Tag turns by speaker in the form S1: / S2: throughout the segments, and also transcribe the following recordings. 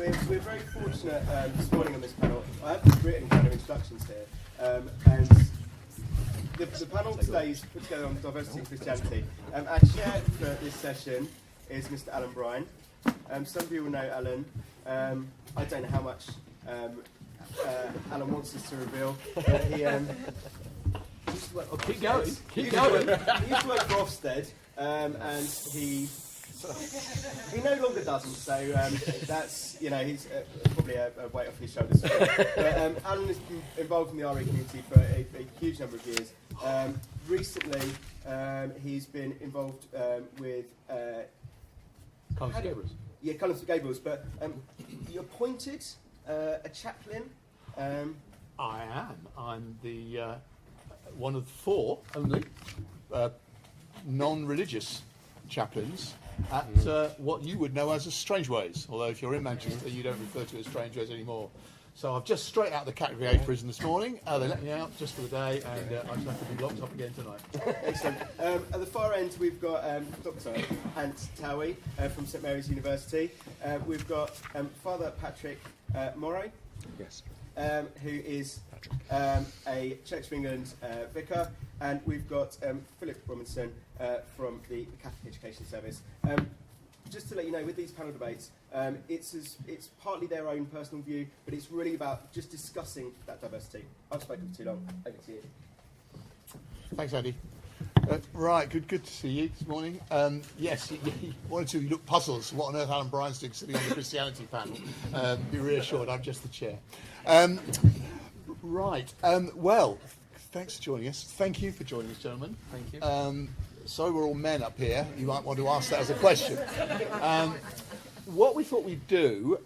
S1: we're very fortunate this morning on this panel. I have written kind of introductions here, and the panel today is put together on diversity and Christianity. Our chair for this session is Mr. Alan Brine. Some of you will know Alan. I don't know how much Alan wants us to reveal, but he used to work for
S2: keep going. He used to work for
S1: Ofsted, and he no longer doesn't. So that's he's probably a weight off his shoulders. But Alan has been involved in the RE community for a huge number of years. Recently, he's been involved with
S2: Gables.
S1: Yeah, Cullen St Gables. But you appointed a chaplain.
S2: I am. I'm the one of 4 only non-religious chaplains at what you would know as Strangeways. Although if you're in Manchester, you don't refer to it as Strangeways anymore. So I've just straight out of the Category A prison this morning. They let me out just for the day, and I just have to be locked up again tonight.
S1: Excellent. At the far end, we've got Dr. Anthony Towie from St Mary's University. We've got Father Patrick Morrow.
S3: Yes.
S1: Who is a Church of England vicar, and we've got Philip Robinson from the Catholic Education Service. Just to let you know, with these panel debates, it's partly their own personal view, but it's really about just discussing that diversity. I've spoken for too long. Over to you.
S2: Thanks, Andy. Right, good to see you this morning. Yes, one or two look puzzled. What on earth Alan Brine's doing sitting on the Christianity panel? Be reassured, I'm just the chair. Right, well, thanks for joining us. Thank you for joining us, gentlemen.
S3: Thank you.
S2: So we're all men up here. You might want to ask that as a question. What we thought we'd do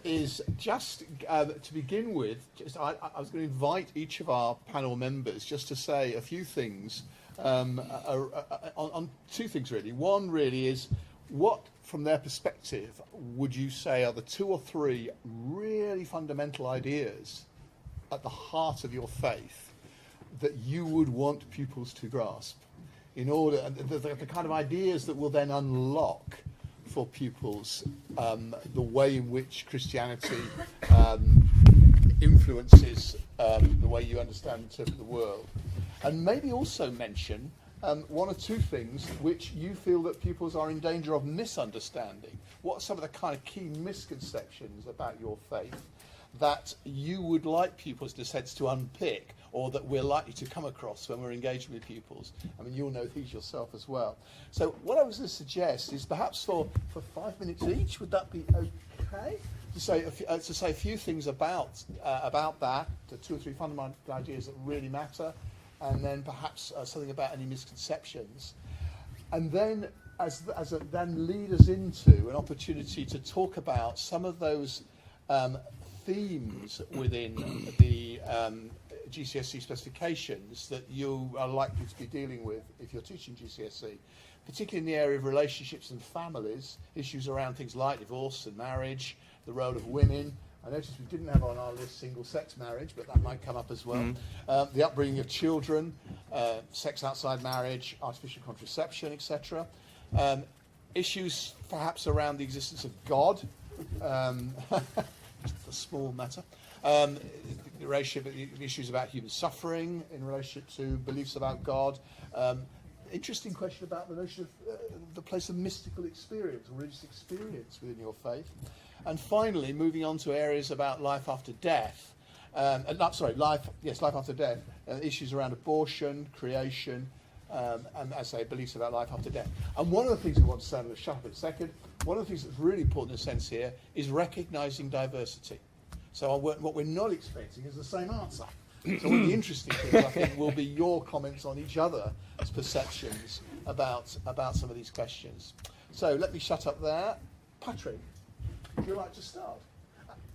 S2: is just to begin with, I was going to invite each of our panel members just to say a few things on 2 things really. One really is, what from their perspective would you say are the 2 or 3 really fundamental ideas at the heart of your faith that you would want pupils to grasp, in order, and the kind of ideas that will then unlock for pupils the way in which Christianity influences the way you understand and interpret the world. And maybe also mention 1 or 2 things which you feel that pupils are in danger of misunderstanding. What are some of the kind of key misconceptions about your faith that you would like pupils, in a sense, to unpick, or that we're likely to come across when we're engaging with pupils? I mean, you'll know these yourself as well. So what I was going to suggest is perhaps for 5 minutes each, would that be okay? To say a few things about that, the 2 or 3 fundamental ideas that really matter, and then perhaps something about any misconceptions, and then then lead us into an opportunity to talk about some of those themes within the GCSE specifications that you are likely to be dealing with if you're teaching GCSE, particularly in the area of relationships and families, issues around things like divorce and marriage, the role of women. I noticed we didn't have on our list single-sex marriage, but that might come up as well. The upbringing of children, sex outside marriage, artificial contraception, etc. Issues perhaps around the existence of God, just a small matter. Issues about human suffering in relationship to beliefs about God. Interesting question about the notion of the place of mystical experience or religious experience within your faith. And finally, moving on to areas about life after death. Life after death. Issues around abortion, creation, and as I say, beliefs about life after death. And one of the things we want to say, I'm going to shut up in a second, one of the things that's really important in a sense here is recognising diversity. So what we're not expecting is the same answer. So one of the interesting things, I think, will be your comments on each other's perceptions about some of these questions. So let me shut up there. Patrick, would you like to start?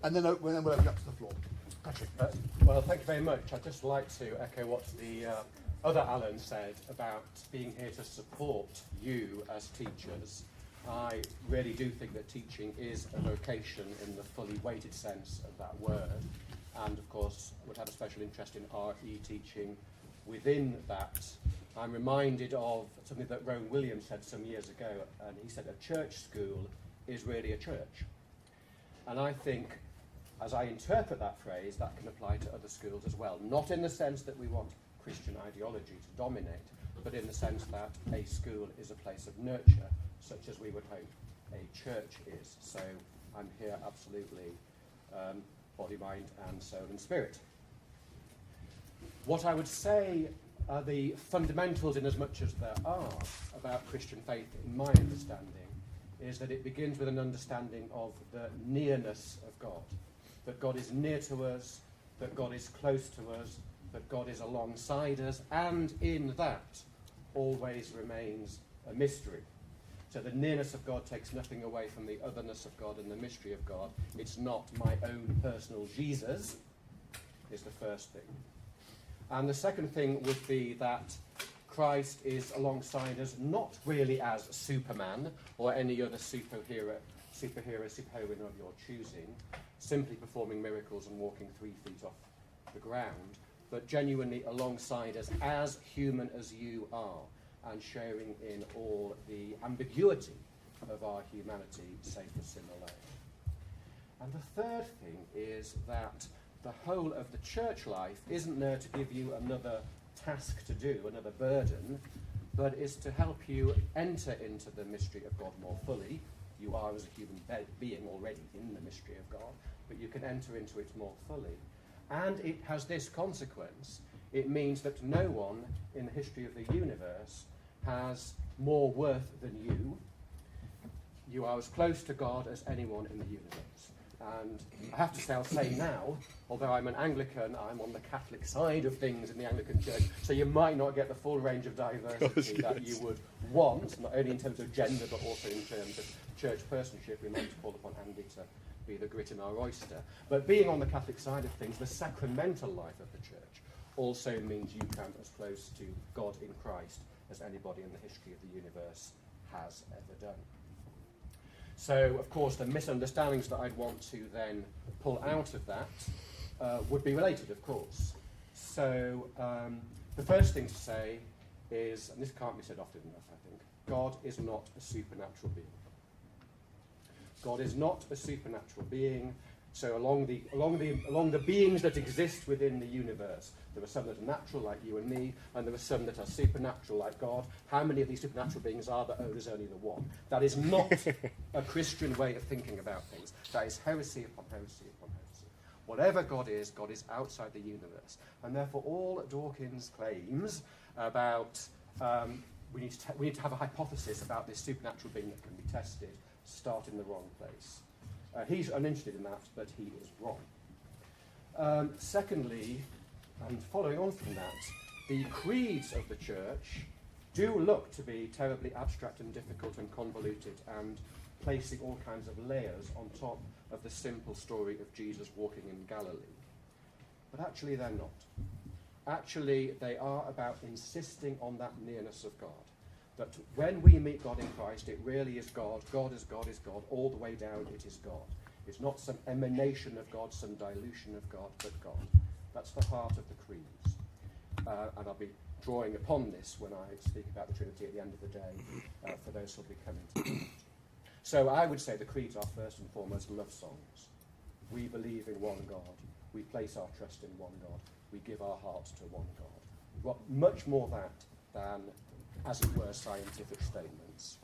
S2: And then we'll open up to the floor. Patrick.
S3: Well, thank you very much. I'd just like to echo what the other Alan said about being here to support you as teachers. I really do think that teaching is a vocation in the fully weighted sense of that word, and of course would have a special interest in RE teaching within that. I'm reminded of something that Rowan Williams said some years ago, and he said a church school is really a church. And I think, as I interpret that phrase, that can apply to other schools as well. Not in the sense that we want Christian ideology to dominate, but in the sense that a school is a place of nurture, such as we would hope a church is. So I'm here absolutely body, mind, and soul and spirit. What I would say are the fundamentals, in as much as there are, about Christian faith, in my understanding, is that it begins with an understanding of the nearness of God. That God is near to us, that God is close to us, that God is alongside us, and in that always remains a mystery. So the nearness of God takes nothing away from the otherness of God and the mystery of God. It's not my own personal Jesus, is the first thing. And the second thing would be that Christ is alongside us, not really as Superman or any other superhero of your choosing, simply performing miracles and walking 3 feet off the ground, but genuinely alongside us as human as you are, and sharing in all the ambiguity of our humanity, save for sin alone. And the third thing is that the whole of the church life isn't there to give you another task to do, another burden, but is to help you enter into the mystery of God more fully. You are, as a human being, already in the mystery of God, but you can enter into it more fully. And it has this consequence. It means that no one in the history of the universe has more worth than you. You are as close to God as anyone in the universe. And I have to say, I'll say now, although I'm an Anglican, I'm on the Catholic side of things in the Anglican Church, so you might not get the full range of diversity that you would want, not only in terms of gender, but also in terms of church personship. We might call upon Andy to be the grit in our oyster. But being on the Catholic side of things, the sacramental life of the church also means you come as close to God in Christ as anybody in the history of the universe has ever done. So, of course, the misunderstandings that I'd want to then pull out of that would be related, of course. So, the first thing to say is, and this can't be said often enough, I think, God is not a supernatural being. God is not a supernatural being. So along the beings that exist within the universe, there are some that are natural, like you and me, and there are some that are supernatural, like God. How many of these supernatural beings are there? Oh, there's only the one. That is not a Christian way of thinking about things. That is heresy upon heresy upon heresy. Whatever God is outside the universe. And therefore all Dawkins' claims about we need to have a hypothesis about this supernatural being that can be tested start in the wrong place. He's uninterested in that, but he is wrong. Secondly, and following on from that, the creeds of the church do look to be terribly abstract and difficult and convoluted and placing all kinds of layers on top of the simple story of Jesus walking in Galilee. But actually they're not. Actually, they are about insisting on that nearness of God. That when we meet God in Christ, it really is God. God is God is God. All the way down, it is God. It's not some emanation of God, some dilution of God, but God. That's the heart of the creeds. And I'll be drawing upon this when I speak about the Trinity at the end of the day, for those who will be coming to it. So I would say the creeds are first and foremost love songs. We believe in one God. We place our trust in one God. We give our hearts to one God. Much more that than, as it were, scientific statements.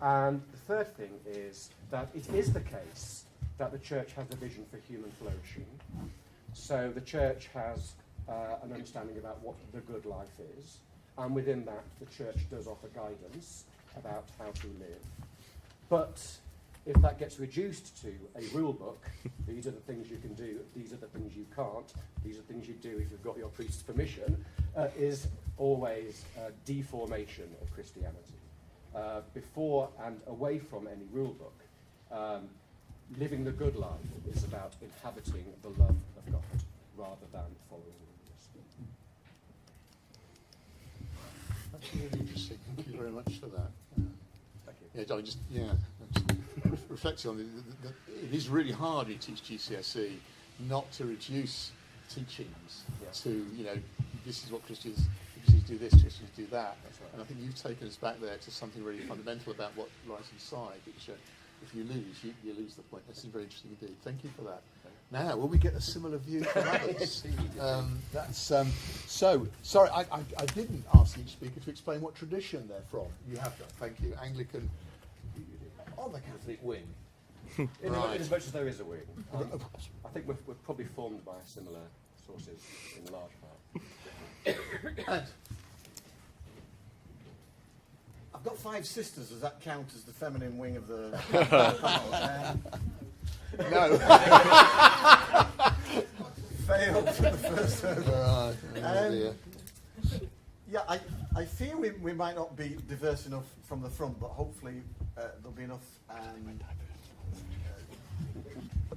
S3: And the third thing is that it is the case that the church has a vision for human flourishing. So the church has an understanding about what the good life is, and within that the church does offer guidance about how to live. But if that gets reduced to a rule book, these are the things you can do, these are the things you can't, these are things you do if you've got your priest's permission, is always a deformation of Christianity. Before and away from any rule book, living the good life is about inhabiting the love of God rather than following rules.
S2: That's really interesting. Thank you very much for that.
S3: Thank you.
S2: Yeah, just reflecting on it is really hard when you teach GCSE not to reduce teachings to, this is what Christians do this, Christians do that.
S3: That's right.
S2: And I think you've taken us back there to something really fundamental about what lies inside, which If you lose, you lose the point. This is very interesting indeed. Thank you for that. Now, will we get a similar view from others? So, sorry, I didn't ask each speaker to explain what tradition they're from. You have done, thank you. Anglican, on the Catholic wing.
S3: In as much as there is a wing. I think we're probably formed by similar sources in large part.
S4: And I've got 5 sisters. Does that count as the feminine wing of the
S2: No.
S4: failed for the first hurdle.
S2: Dear.
S4: Yeah, I fear we might not be diverse enough from the front, but hopefully there'll be enough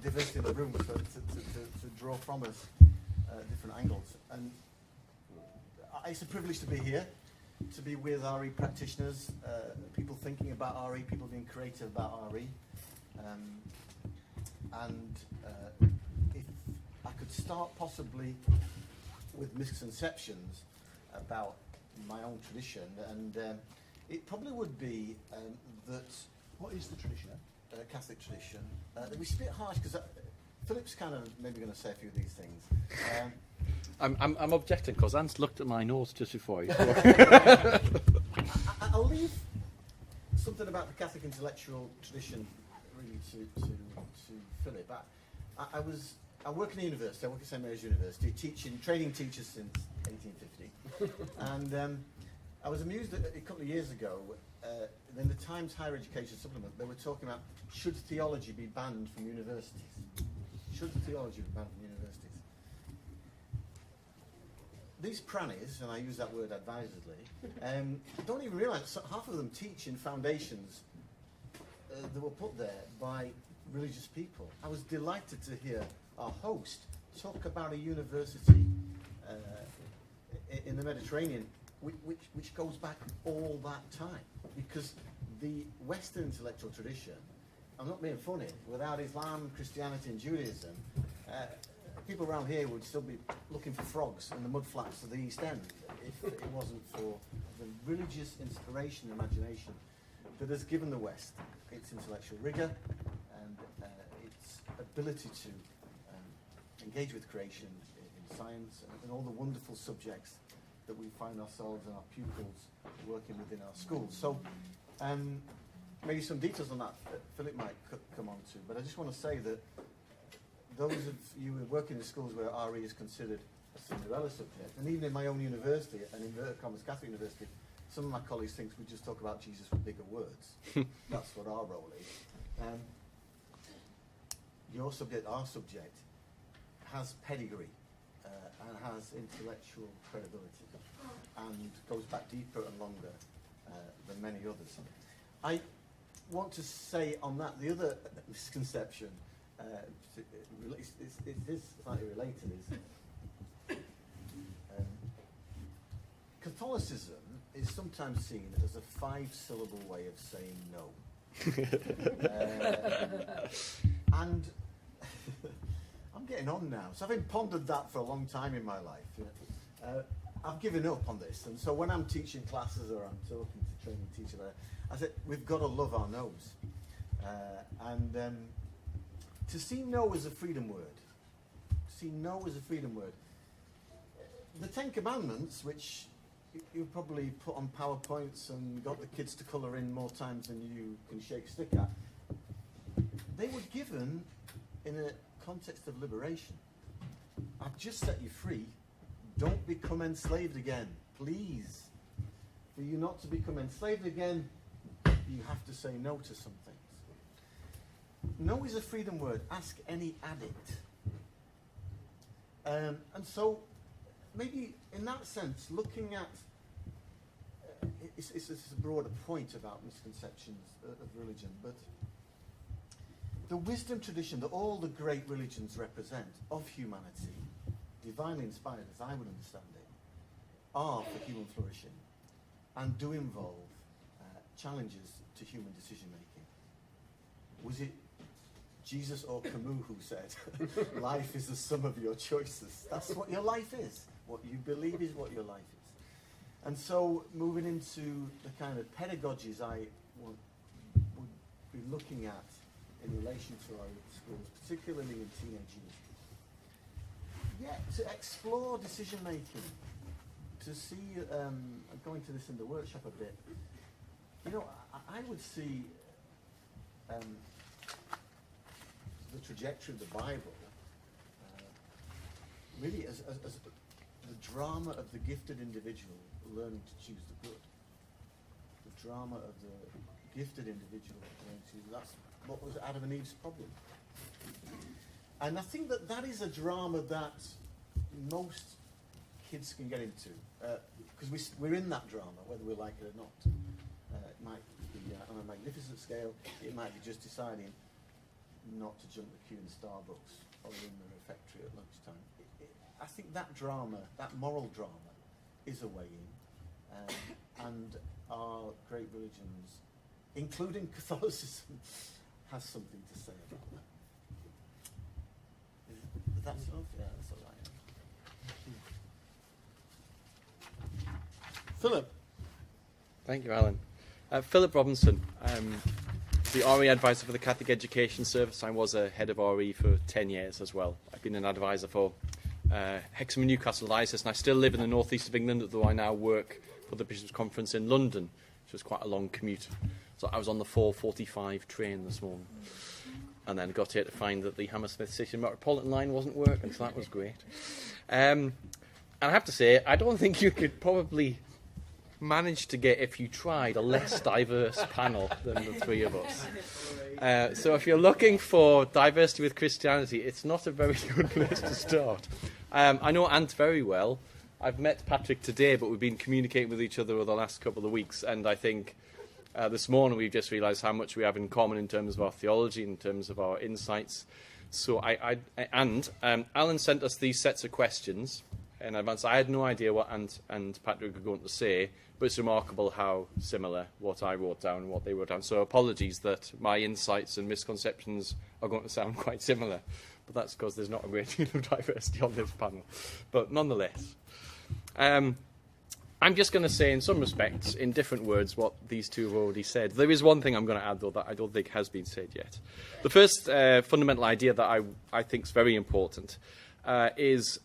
S4: diversity in the room to draw from us different angles. And it's a privilege to be here, to be with RE practitioners, people thinking about RE, people being creative about RE. And if I could start possibly with misconceptions about my own tradition, and it probably would be that...
S2: What is the tradition?
S4: Catholic tradition. It's a bit harsh because Philip's kind of maybe going to say a few of these things.
S5: I'm objecting because Anne's looked at my notes just before you.
S4: I'll leave something about the Catholic intellectual tradition really to Philip. I work in a university. I work at St Mary's University, training teachers since 1850. And I was amused that a couple of years ago, in the Times Higher Education Supplement, they were talking about should theology be banned from universities? Should theology be banned from universities? These prannies, and I use that word advisedly, don't even realise half of them teach in foundations that were put there by religious people. I was delighted to hear our host talk about a university in the Mediterranean which goes back all that time, because the Western intellectual tradition, I'm not being funny, without Islam, Christianity and Judaism, people around here would still be looking for frogs in the mudflats of the East End if it wasn't for the religious inspiration and imagination that has given the West its intellectual rigour and its ability to engage with creation in science and all the wonderful subjects that we find ourselves and our pupils working within our schools. So maybe some details on that Philip might come on to, but I just want to say that those of you who work in the schools where RE is considered a Cinderella subject, and even in my own university, an inverted commas Catholic university, some of my colleagues think we just talk about Jesus with bigger words. That's what our role is. Your subject, our subject, has pedigree and has intellectual credibility and goes back deeper and longer than many others. I want to say on that, the other misconception, it is slightly related, is Catholicism is sometimes seen as a 5-syllable way of saying no. And I'm getting on now. So having pondered that for a long time in my life, I've given up on this. And so when I'm teaching classes or I'm talking to training teachers, I said, we've got to love our no's. To see no as a freedom word. See no as a freedom word. The 10 Commandments, which you probably put on PowerPoints and got the kids to colour in more times than you can shake a stick at, they were given in a context of liberation. I've just set you free. Don't become enslaved again. Please. For you not to become enslaved again, you have to say no to some things. No is a freedom word. Ask any addict. And so, maybe in that sense, looking at it's a broader point about misconceptions of religion, but the wisdom tradition that all the great religions represent of humanity, divinely inspired as I would understand it, are for human flourishing and do involve challenges to human decision making. Was it Jesus or Camus who said, life is the sum of your choices? That's what your life is. What you believe is what your life is. And so moving into the kind of pedagogies I would be looking at in relation to our schools, particularly in teenage years. Yeah, to explore decision making, to see, I'm going to this in the workshop a bit. You know, I would see the trajectory of the Bible really as the drama of the gifted individual learning to choose the good. The drama of the gifted individual learning to choose. That's what was Adam and Eve's problem. And I think that is a drama that most kids can get into, because we're in that drama, whether we like it or not. It might be on a magnificent scale, it might be just deciding not to jump the queue in Starbucks or in the refectory at lunchtime. I think that drama, that moral drama, is a way in. And our great religions, including Catholicism, has something to say about that. Is that enough? Yeah, that's all right.
S2: Philip.
S5: Thank you, Alan. Philip Robinson, the RE advisor for the Catholic Education Service. I was a head of RE for 10 years as well. I've been an advisor for Hexham and Newcastle Diocese, and I still live in the northeast of England, although I now work for the Bishops' Conference in London, which was quite a long commute. So I was on the 4:45 train this morning, and then got here to find that the Hammersmith City Metropolitan line wasn't working, so that was great. And I have to say, I don't think you could probably manage to get, if you tried, a less diverse panel than the three of us. So if you're looking for diversity with Christianity, it's not a very good place to start. I know Ant very well. I've met Patrick today, but we've been communicating with each other over the last couple of weeks, and I think this morning we've just realised how much we have in common in terms of our theology, in terms of our insights. So Alan sent us these sets of questions in advance. I had no idea what Ant and Patrick were going to say, but it's remarkable how similar what I wrote down and what they wrote down. So apologies that my insights and misconceptions are going to sound quite similar, but that's because there's not a great deal of diversity on this panel. But nonetheless, I'm just going to say in some respects, in different words, what these two have already said. There is one thing I'm going to add, though, that I don't think has been said yet. The first fundamental idea that I think is very important is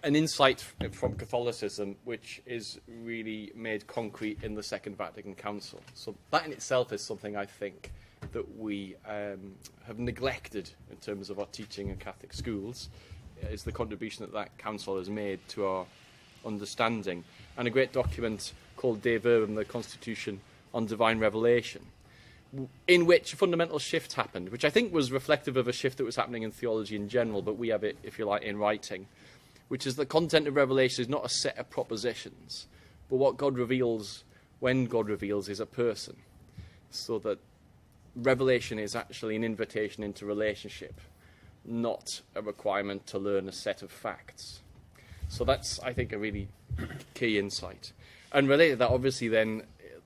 S5: an insight from Catholicism, which is really made concrete in the Second Vatican Council. So that in itself is something I think that we have neglected in terms of our teaching in Catholic schools, is the contribution that council has made to our understanding. And a great document called De Verbum, the Constitution on Divine Revelation, in which a fundamental shift happened, which I think was reflective of a shift that was happening in theology in general, but we have it, if you like, in writing, which is the content of Revelation is not a set of propositions, but what God reveals, when God reveals, is a person. So that Revelation is actually an invitation into relationship, not a requirement to learn a set of facts. So that's, I think, a really key insight. And related to that, obviously, then,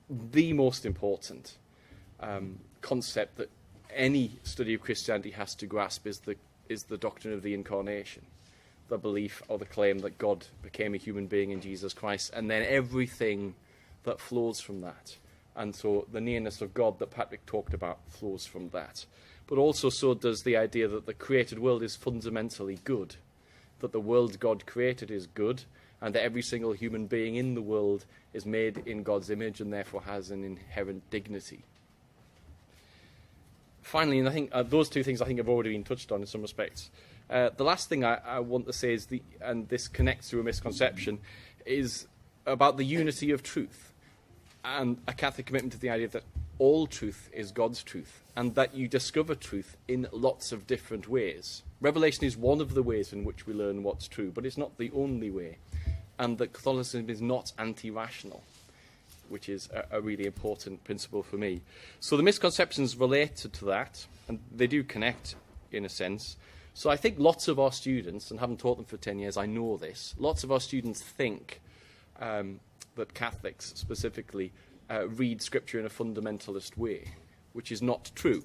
S5: the most important concept that any study of Christianity has to grasp is the doctrine of the Incarnation. The belief or the claim that God became a human being in Jesus Christ, and then everything that flows from that. And so the nearness of God that Patrick talked about flows from that. But also so does the idea that the created world is fundamentally good, that the world God created is good, and that every single human being in the world is made in God's image and therefore has an inherent dignity. Finally, and I think those two things I think have already been touched on in some respects. The last thing I want to say is, and this connects to a misconception, is about the unity of truth and a Catholic commitment to the idea that all truth is God's truth and that you discover truth in lots of different ways. Revelation is one of the ways in which we learn what's true, but it's not the only way. And that Catholicism is not anti-rational, which is a really important principle for me. So the misconceptions related to that, and they do connect in a sense. So I think lots of our students, and having taught them for 10 years, I know this, lots of our students think that Catholics specifically read Scripture in a fundamentalist way, which is not true.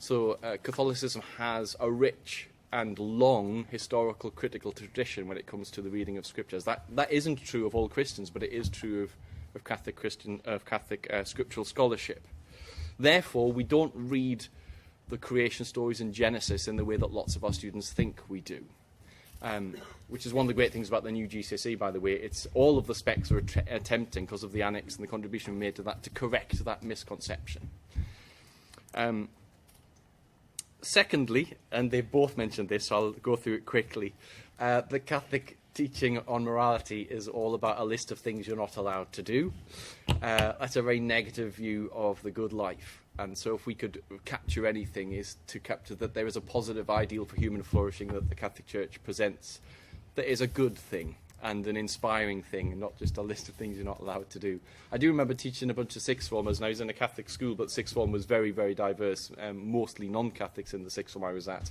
S5: So Catholicism has a rich and long historical critical tradition when it comes to the reading of Scriptures. That isn't true of all Christians, but it is true of Catholic scriptural scholarship. Therefore, we don't read the creation stories in Genesis in the way that lots of our students think we do. Which is one of the great things about the new GCSE, by the way. It's all of the specs are attempting, because of the annex and the contribution we made to that, to correct that misconception. Secondly, and they've both mentioned this, so I'll go through it quickly, the Catholic teaching on morality is all about a list of things you're not allowed to do. That's a very negative view of the good life. And so if we could capture anything, is to capture that there is a positive ideal for human flourishing that the Catholic Church presents that is a good thing and an inspiring thing, and not just a list of things you're not allowed to do. I do remember teaching a bunch of sixth formers, and I was in a Catholic school, but sixth form was very, very diverse, mostly non-Catholics in the sixth form I was at.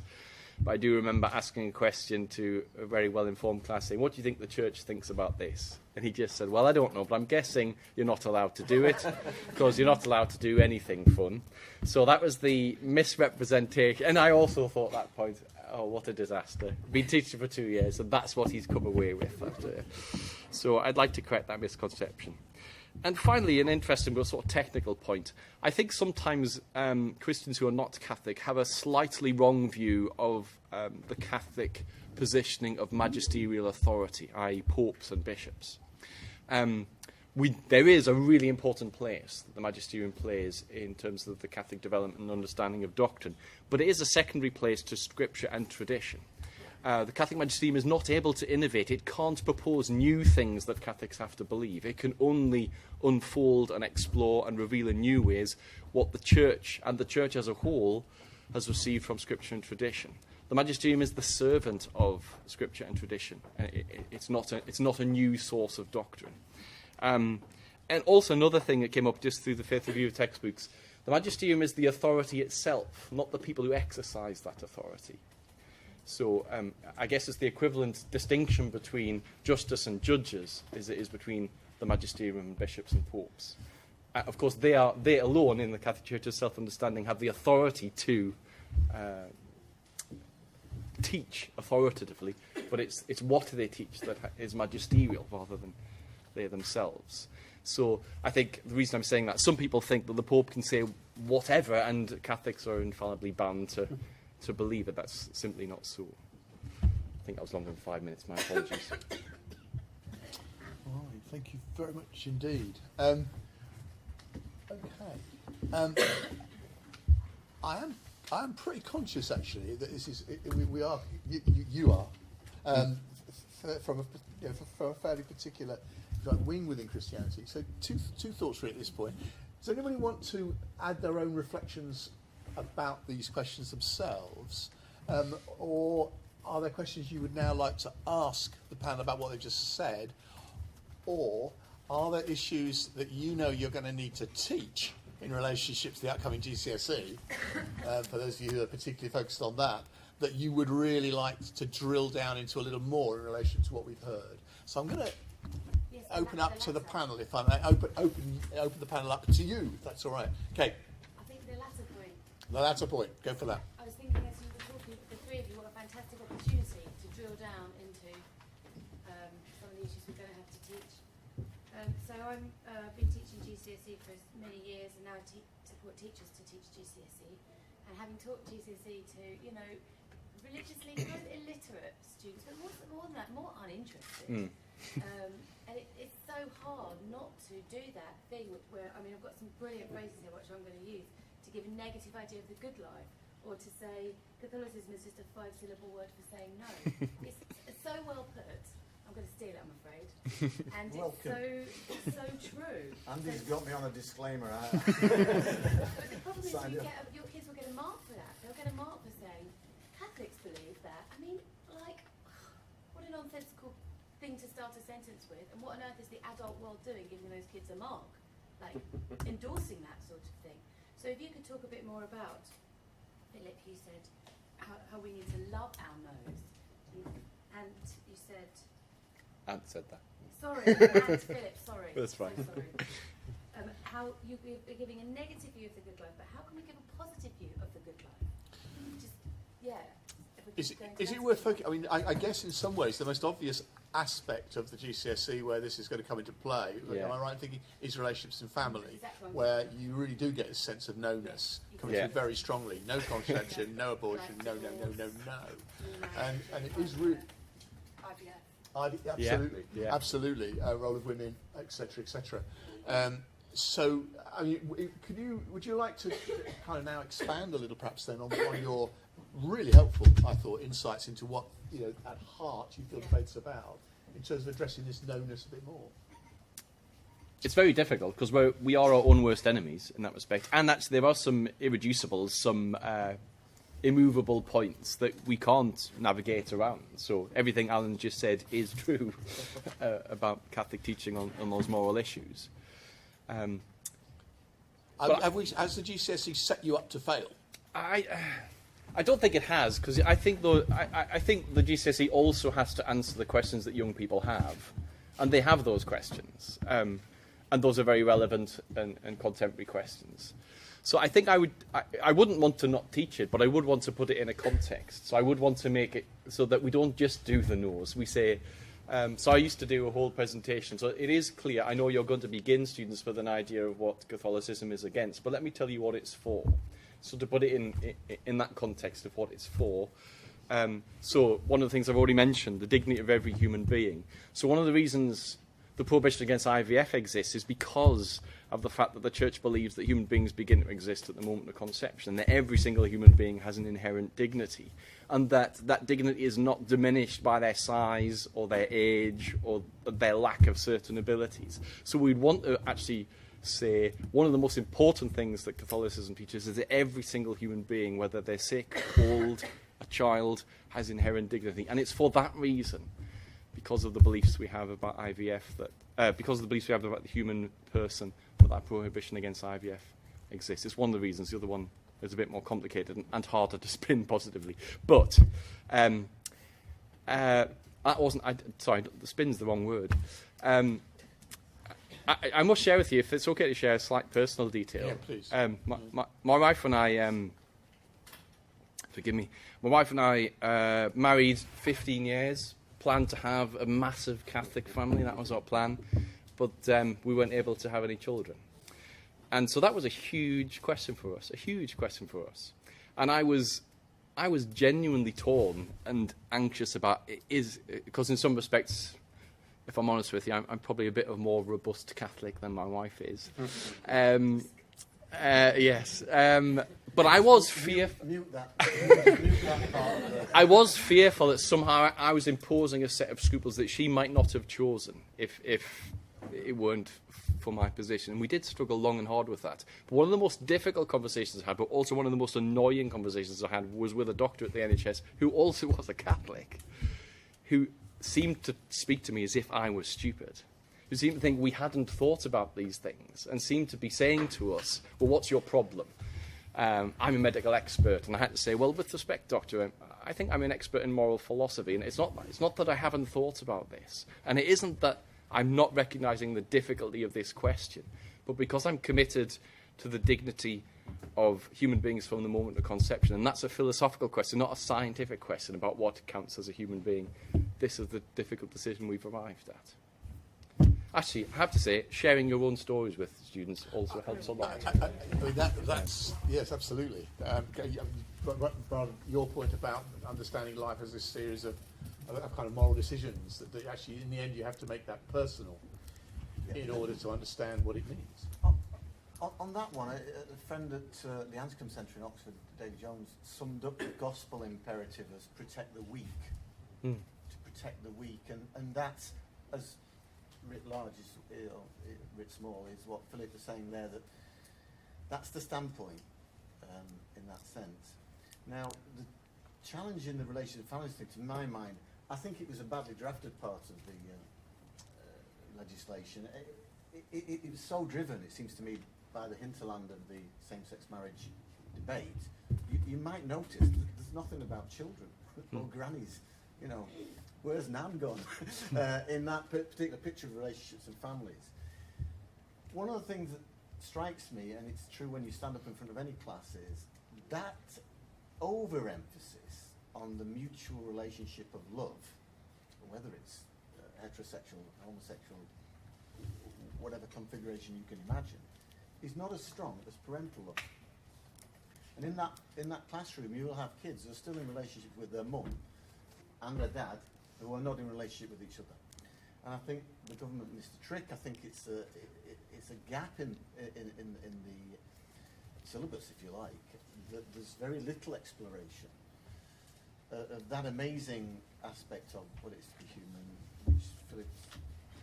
S5: But I do remember asking a question to a very well-informed class, saying, what do you think the Church thinks about this? And he just said, well, I don't know, but I'm guessing you're not allowed to do it, because you're not allowed to do anything fun. So that was the misrepresentation. And I also thought at that point, oh, what a disaster. Been teaching for 2 years, and that's what he's come away with. So I'd like to correct that misconception. And finally, an interesting but sort of technical point. I think sometimes Christians who are not Catholic have a slightly wrong view of the Catholic positioning of magisterial authority, i.e. popes and bishops. There is a really important place that the magisterium plays in terms of the Catholic development and understanding of doctrine, but it is a secondary place to Scripture and tradition. The Catholic magisterium is not able to innovate. It can't propose new things that Catholics have to believe. It can only unfold and explore and reveal in new ways what the Church and the Church as a whole has received from Scripture and tradition. The magisterium is the servant of Scripture and tradition. It's not a new source of doctrine. And also another thing that came up just through the Faith Review of textbooks, the magisterium is the authority itself, not the people who exercise that authority. So I guess it's the equivalent distinction between justice and judges is between the magisterium and bishops and popes. Of course, they alone in the Catholic Church's self-understanding have the authority to teach authoritatively, but it's what they teach that is magisterial rather than they themselves. So I think the reason I'm saying that, some people think that the Pope can say whatever and Catholics are infallibly bound to believe it. That's simply not so. I think that was longer than 5 minutes. My apologies.
S2: All right, thank you very much indeed. I am pretty conscious actually that this is you are from a fairly particular wing within Christianity. So two thoughts really at this point. Does anybody want to add their own reflections about these questions themselves, or are there questions you would now like to ask the panel about what they've just said, or are there issues that you know you're going to need to teach in relationship to the upcoming GCSE, for those of you who are particularly focused on that you would really like to drill down into a little more in relation to what we've heard? So I'm going to open up to the panel, if I may. Open the panel up to you, if that's all right. Okay.
S6: I think the latter point.
S2: The latter point. Go for that.
S6: I was thinking as you were talking, the three of you, what a fantastic opportunity to drill down into some of the issues we're going to have to teach. So I've been teaching GCSE for many years, and now I support teachers to teach GCSE. And having taught GCSE to, religiously kind of illiterate students, but more than that, more uninterested. And it's so hard not to do that thing where, I've got some brilliant phrases here which I'm going to use to give a negative idea of the good life, or to say Catholicism is just a 5-syllable word for saying no. It's so well put. I'm going to steal it, I'm afraid. And it's so true.
S4: Andy's got me on a disclaimer.
S6: But the problem is your kids will get a mark for that. They'll get a mark for saying Catholics believe that. What a nonsensical thing to start a sentence with, and what on earth is the adult world doing, giving those kids a mark, endorsing that sort of thing. So if you could talk a bit more about, Philip, you said how we need to love our nose, and you said
S5: Ant said that.
S6: sorry, and Philip, sorry.
S5: That's fine.
S6: So sorry. How you're giving a negative view of the good life, but how can we give a positive view of the good life? Just if we
S2: Is it worth focusing? I guess in some ways the most obvious aspect of the GCSE where this is going to come into play.
S5: Yeah.
S2: Am I right in thinking is relationships and family,
S6: Exactly.
S2: where you really do get a sense of no-ness coming
S5: Yeah.
S2: through very strongly. No contraception, no abortion, no, and it is really. Absolutely,
S5: Yeah.
S2: absolutely. Role of women, etc., etc. So, I mean, would you like to kind of now expand a little, perhaps, then, on your really helpful, I thought, insights into what at heart you feel faith's about, in terms of addressing this no-ness a bit more?
S5: It's very difficult because we are our own worst enemies in that respect, and actually there are some irreducibles, some immovable points that we can't navigate around. So everything Alan just said is true about Catholic teaching on those moral issues.
S2: Has the GCSE set you up to fail?
S5: I don't think it has, because I think the GCSE also has to answer the questions that young people have, and they have those questions, and those are very relevant and contemporary questions. So I think I wouldn't want to not teach it, but I would want to put it in a context. So I would want to make it so that we don't just do the no's. We say, so I used to do a whole presentation. So it is clear. I know you're going to begin students with an idea of what Catholicism is against, but let me tell you what it's for. So to put it in that context of what it's for. So one of the things I've already mentioned, the dignity of every human being. So one of the reasons the prohibition against IVF exists is because of the fact that the Church believes that human beings begin to exist at the moment of conception, that every single human being has an inherent dignity, and that dignity is not diminished by their size or their age or their lack of certain abilities. So we'd want to actually say one of the most important things that Catholicism teaches is that every single human being, whether they're sick, old, a child, has inherent dignity. And it's for that reason, because of the beliefs we have about IVF, because of the beliefs we have about the human person, that prohibition against IVF exists. It's one of the reasons. The other one is a bit more complicated and harder to spin positively. But that wasn't. Sorry, the spin's the wrong word. I must share with you, if it's okay to share a slight personal detail.
S2: Yeah, please.
S5: My wife and I, forgive me, my wife and I married 15 years, planned to have a massive Catholic family, that was our plan, but we weren't able to have any children. And so that was a huge question for us, And I was genuinely torn and anxious about it, because in some respects, if I'm honest with you, I'm probably a bit of a more robust Catholic than my wife is. Yes. But I was fearful.
S4: Mute that part of
S5: I was fearful that somehow I was imposing a set of scruples that she might not have chosen if it weren't for my position. And we did struggle long and hard with that. But one of the most difficult conversations I had, but also one of the most annoying conversations I had, was with a doctor at the NHS who also was a Catholic, who seemed to speak to me as if I was stupid, who seemed to think we hadn't thought about these things, and seemed to be saying to us, well, what's your problem? I'm a medical expert. And I had to say, well, with respect, doctor, I think I'm an expert in moral philosophy, and it's not that I haven't thought about this, and it isn't that I'm not recognising the difficulty of this question, but because I'm committed to the dignity of human beings from the moment of conception, and that's a philosophical question, not a scientific question about what counts as a human being. This is the difficult decision we've arrived at. Actually, I have to say, sharing your own stories with students also helps a lot.
S2: I mean, that's yes, absolutely. Your point about understanding life as this series of kind of moral decisions that actually, in the end, you have to make that personal in order to understand what it means.
S4: On that one, a friend at the Anscombe Centre in Oxford, David Jones, summed up the gospel imperative as protect the weak. To protect the weak, and that's, as writ large as writ small, is what Philip was saying there, that's the standpoint in that sense. Now, the challenge in the relation to families thing, to my mind, I think it was a badly drafted part of the legislation. It was so driven, it seems to me, by the hinterland of the same-sex marriage debate. You might notice there's nothing about children or grannies. You know, where's Nan gone in that particular picture of relationships and families? One of the things that strikes me, and it's true when you stand up in front of any class, is that overemphasis on the mutual relationship of love, whether it's heterosexual, homosexual, whatever configuration you can imagine, is not as strong as parental love. And in that classroom, you will have kids who are still in relationship with their mum and their dad, who are not in relationship with each other. And I think the government missed a trick. I think it's a gap in the syllabus, if you like. There's very little exploration of that amazing aspect of what it is to be human, which Philip,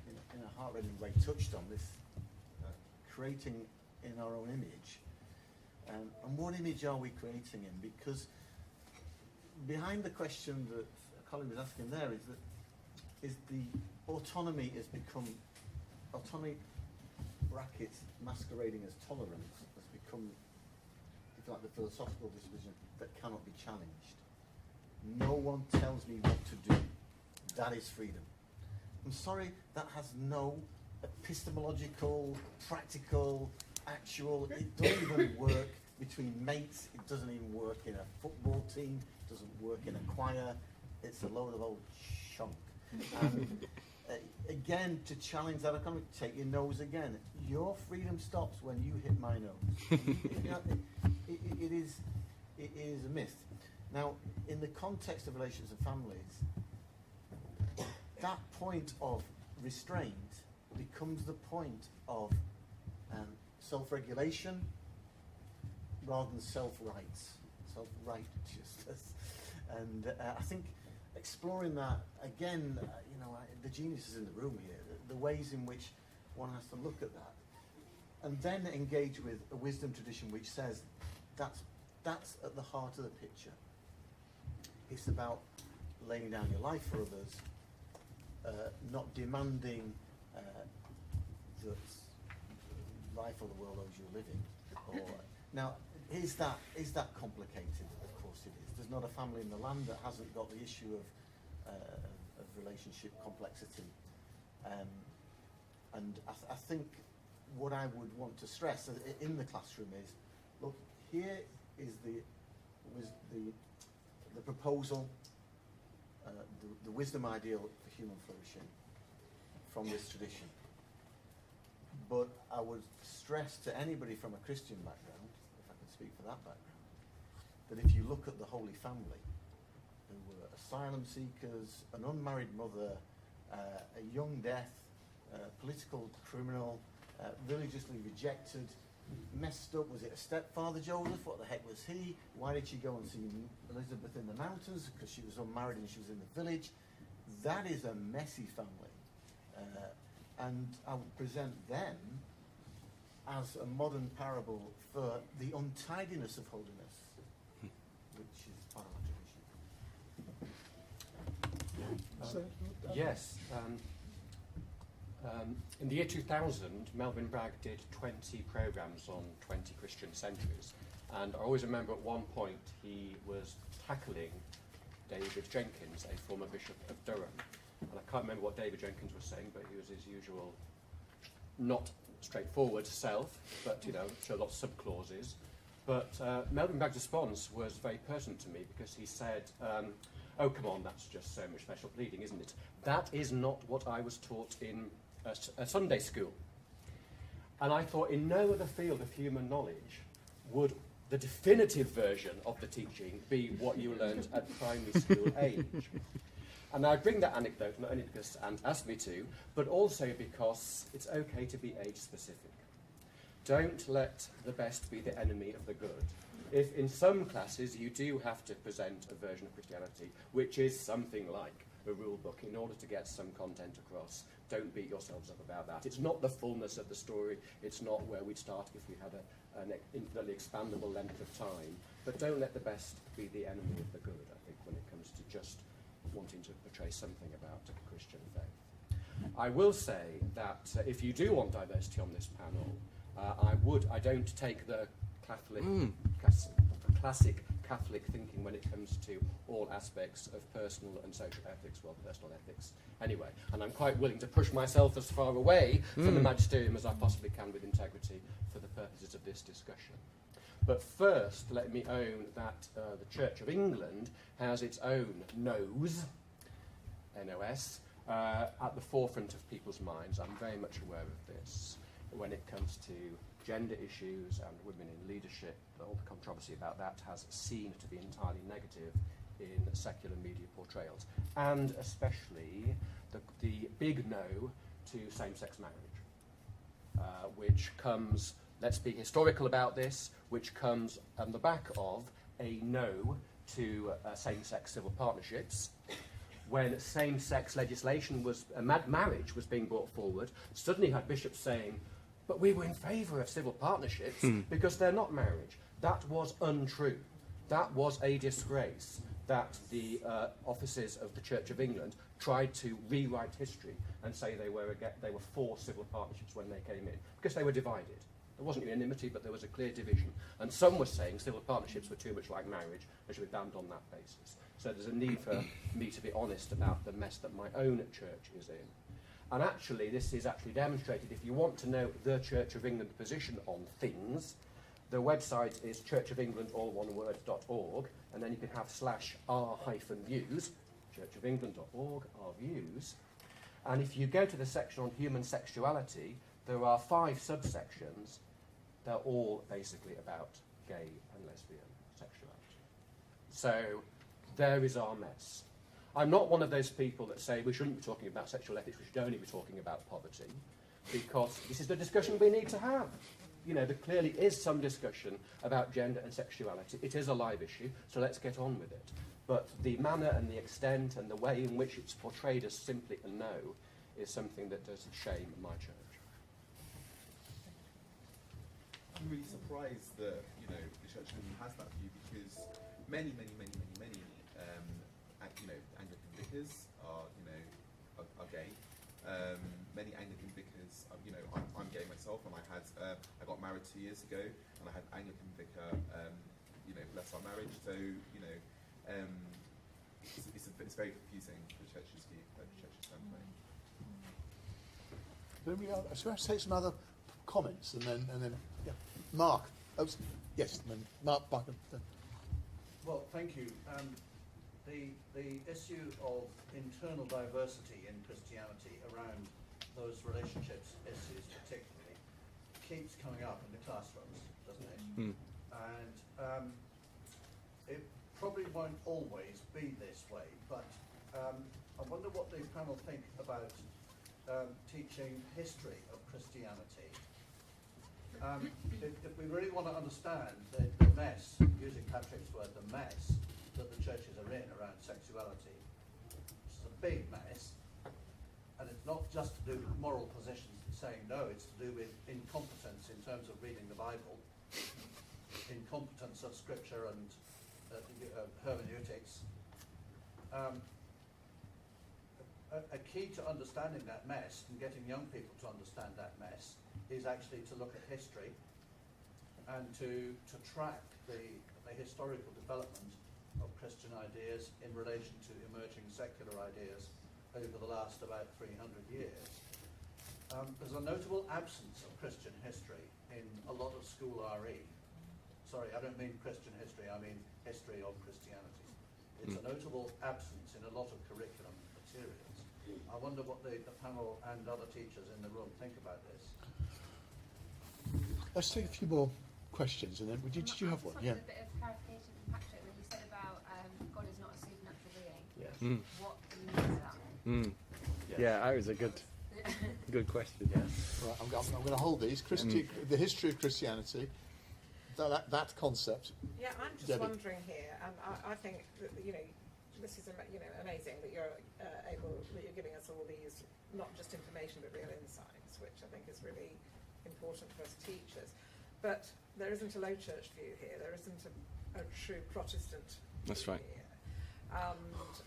S4: in a heart-rending way, touched on, this creating in our own image. And what image are we creating in? Because behind the question that Colin was asking there is the autonomy has become, autonomy brackets masquerading as tolerance has become, if you like, the philosophical discussion that cannot be challenged. No one tells me what to do. That is freedom. I'm sorry, that has no epistemological, practical, actual, it doesn't even work between mates, it doesn't even work in a football team, it doesn't work in a choir, it's a load of old shunk. And again, to challenge that, I'm going to take your nose again. Your freedom stops when you hit my nose. It is a myth. Now, in the context of relations and families, that point of restraint becomes the point of self-regulation rather than self-rights, self-righteousness. And I think exploring that, again, the genius is in the room here, the ways in which one has to look at that, and then engage with a wisdom tradition which says that's at the heart of the picture. It's about laying down your life for others, not demanding that life or the world owes you a living. Now, is that complicated? Of course it is. There's not a family in the land that hasn't got the issue of relationship complexity. And I think what I would want to stress in the classroom is, look, here is the proposal, the wisdom ideal for human flourishing from this tradition. But I would stress to anybody from a Christian background, if I can speak for that background, that if you look at the Holy Family, who were asylum seekers, an unmarried mother, a young death, political criminal, religiously rejected, messed up. Was it a stepfather, Joseph? What the heck was he? Why did she go and see Elizabeth in the mountains? Because she was unmarried and she was in the village. That is a messy family. And I would present them as a modern parable for the untidiness of holiness, which is part of our tradition.
S3: Yes. In the year 2000, Melvin Bragg did 20 programmes on 20 Christian centuries. And I always remember at one point he was tackling David Jenkins, a former Bishop of Durham. And I can't remember what David Jenkins was saying, but he was his usual, not straightforward self, but, showed lots of subclauses. But Melvin Bragg's response was very pertinent to me because he said, oh, come on, that's just so much special pleading, isn't it? That is not what I was taught in a Sunday school. And I thought in no other field of human knowledge would the definitive version of the teaching be what you learned at primary school age. And I bring that anecdote not only because Ant asked me to, but also because it's okay to be age-specific. Don't let the best be the enemy of the good. If in some classes you do have to present a version of Christianity, which is something like a rule book, in order to get some content across, don't beat yourselves up about that. It's not the fullness of the story. It's not where we'd start if we had an infinitely expandable length of time. But don't let the best be the enemy of the good, I think, when it comes to just wanting to portray something about a Christian faith. I will say that if you do want diversity on this panel, I don't take the classic Catholic thinking when it comes to all aspects of personal and social ethics, well, personal ethics anyway, and I'm quite willing to push myself as far away from the magisterium as I possibly can with integrity for the purposes of this discussion. But first, let me own that the Church of England has its own NOS, N-O-S, at the forefront of people's minds. I'm very much aware of this. When it comes to gender issues and women in leadership, all the controversy about that has seemed to be entirely negative in secular media portrayals, and especially the big no to same-sex marriage, which comes, let's be historical about this, which comes on the back of a no to same-sex civil partnerships. When same-sex legislation was, marriage was being brought forward, suddenly you had bishops saying, but we were in favour of civil partnerships because they're not marriage. That was untrue. That was a disgrace that the offices of the Church of England tried to rewrite history and say they were for civil partnerships when they came in, because they were divided. There wasn't unanimity, but there was a clear division. And some were saying civil partnerships were too much like marriage and should be banned on that basis. So there's a need for me to be honest about the mess that my own church is in. And actually, this is actually demonstrated. If you want to know the Church of England position on things, the website is churchofengland, all one word, .org, and then you can have /r-views, churchofengland.org, our views. And if you go to the section on human sexuality, there are 5 subsections. They're all basically about gay and lesbian sexuality. So there is our mess. I'm not one of those people that say we shouldn't be talking about sexual ethics, we should only be talking about poverty, because this is the discussion we need to have. You know, there clearly is some discussion about gender and sexuality. It is a live issue, so let's get on with it. But the manner and the extent and the way in which it's portrayed as simply a no is something that does shame my church.
S7: I'm really surprised that, you know, the Church of England has that view, because many Anglican vicars are gay. Many Anglican vicars, I'm gay myself, and I got married 2 years ago, and I had Anglican vicar, bless our marriage. So, it's very confusing, the church's view, the church's standpoint.
S2: So let's take some other comments, and then yeah. Mark. Yes, and then Mark.
S8: Well, thank you. The issue of internal diversity in Christianity around those relationships issues particularly keeps coming up in the classrooms, doesn't it? And it probably won't always be this way, but I wonder what the panel think about teaching history of Christianity. If we really want to understand the mess, using Patrick's word, the mess that the churches are in around sexuality, which is a big mess, and it's not just to do with moral positions and saying no, it's to do with incompetence in terms of reading the Bible, incompetence of scripture and hermeneutics. A key to understanding that mess and getting young people to understand that mess is actually to look at history and to track the historical development of Christian ideas in relation to emerging secular ideas over the last about 300 years. There's a notable absence of Christian history in a lot of school RE. Sorry, I don't mean Christian history, I mean history of Christianity. It's a notable absence in a lot of curriculum materials. I wonder what the panel and other teachers in the room think about this.
S2: Let's take a few more questions, and then did you have one? Yeah.
S6: A bit of clarification from Patrick when you said about God is not a supernatural being.
S3: Yes.
S6: What do you mean by that?
S3: Yes.
S5: Yeah, that was a good question.
S3: Yes.
S2: Right, I'm going to hold these. The history of Christianity, that concept.
S9: Yeah, I'm just
S2: Debbie.
S9: wondering here, and I think that, this is amazing that you're giving us all these, not just information but real insights, which I think is really important for us teachers. But there isn't a low church view here. There isn't a true Protestant
S5: That's
S9: view
S5: right.
S9: here.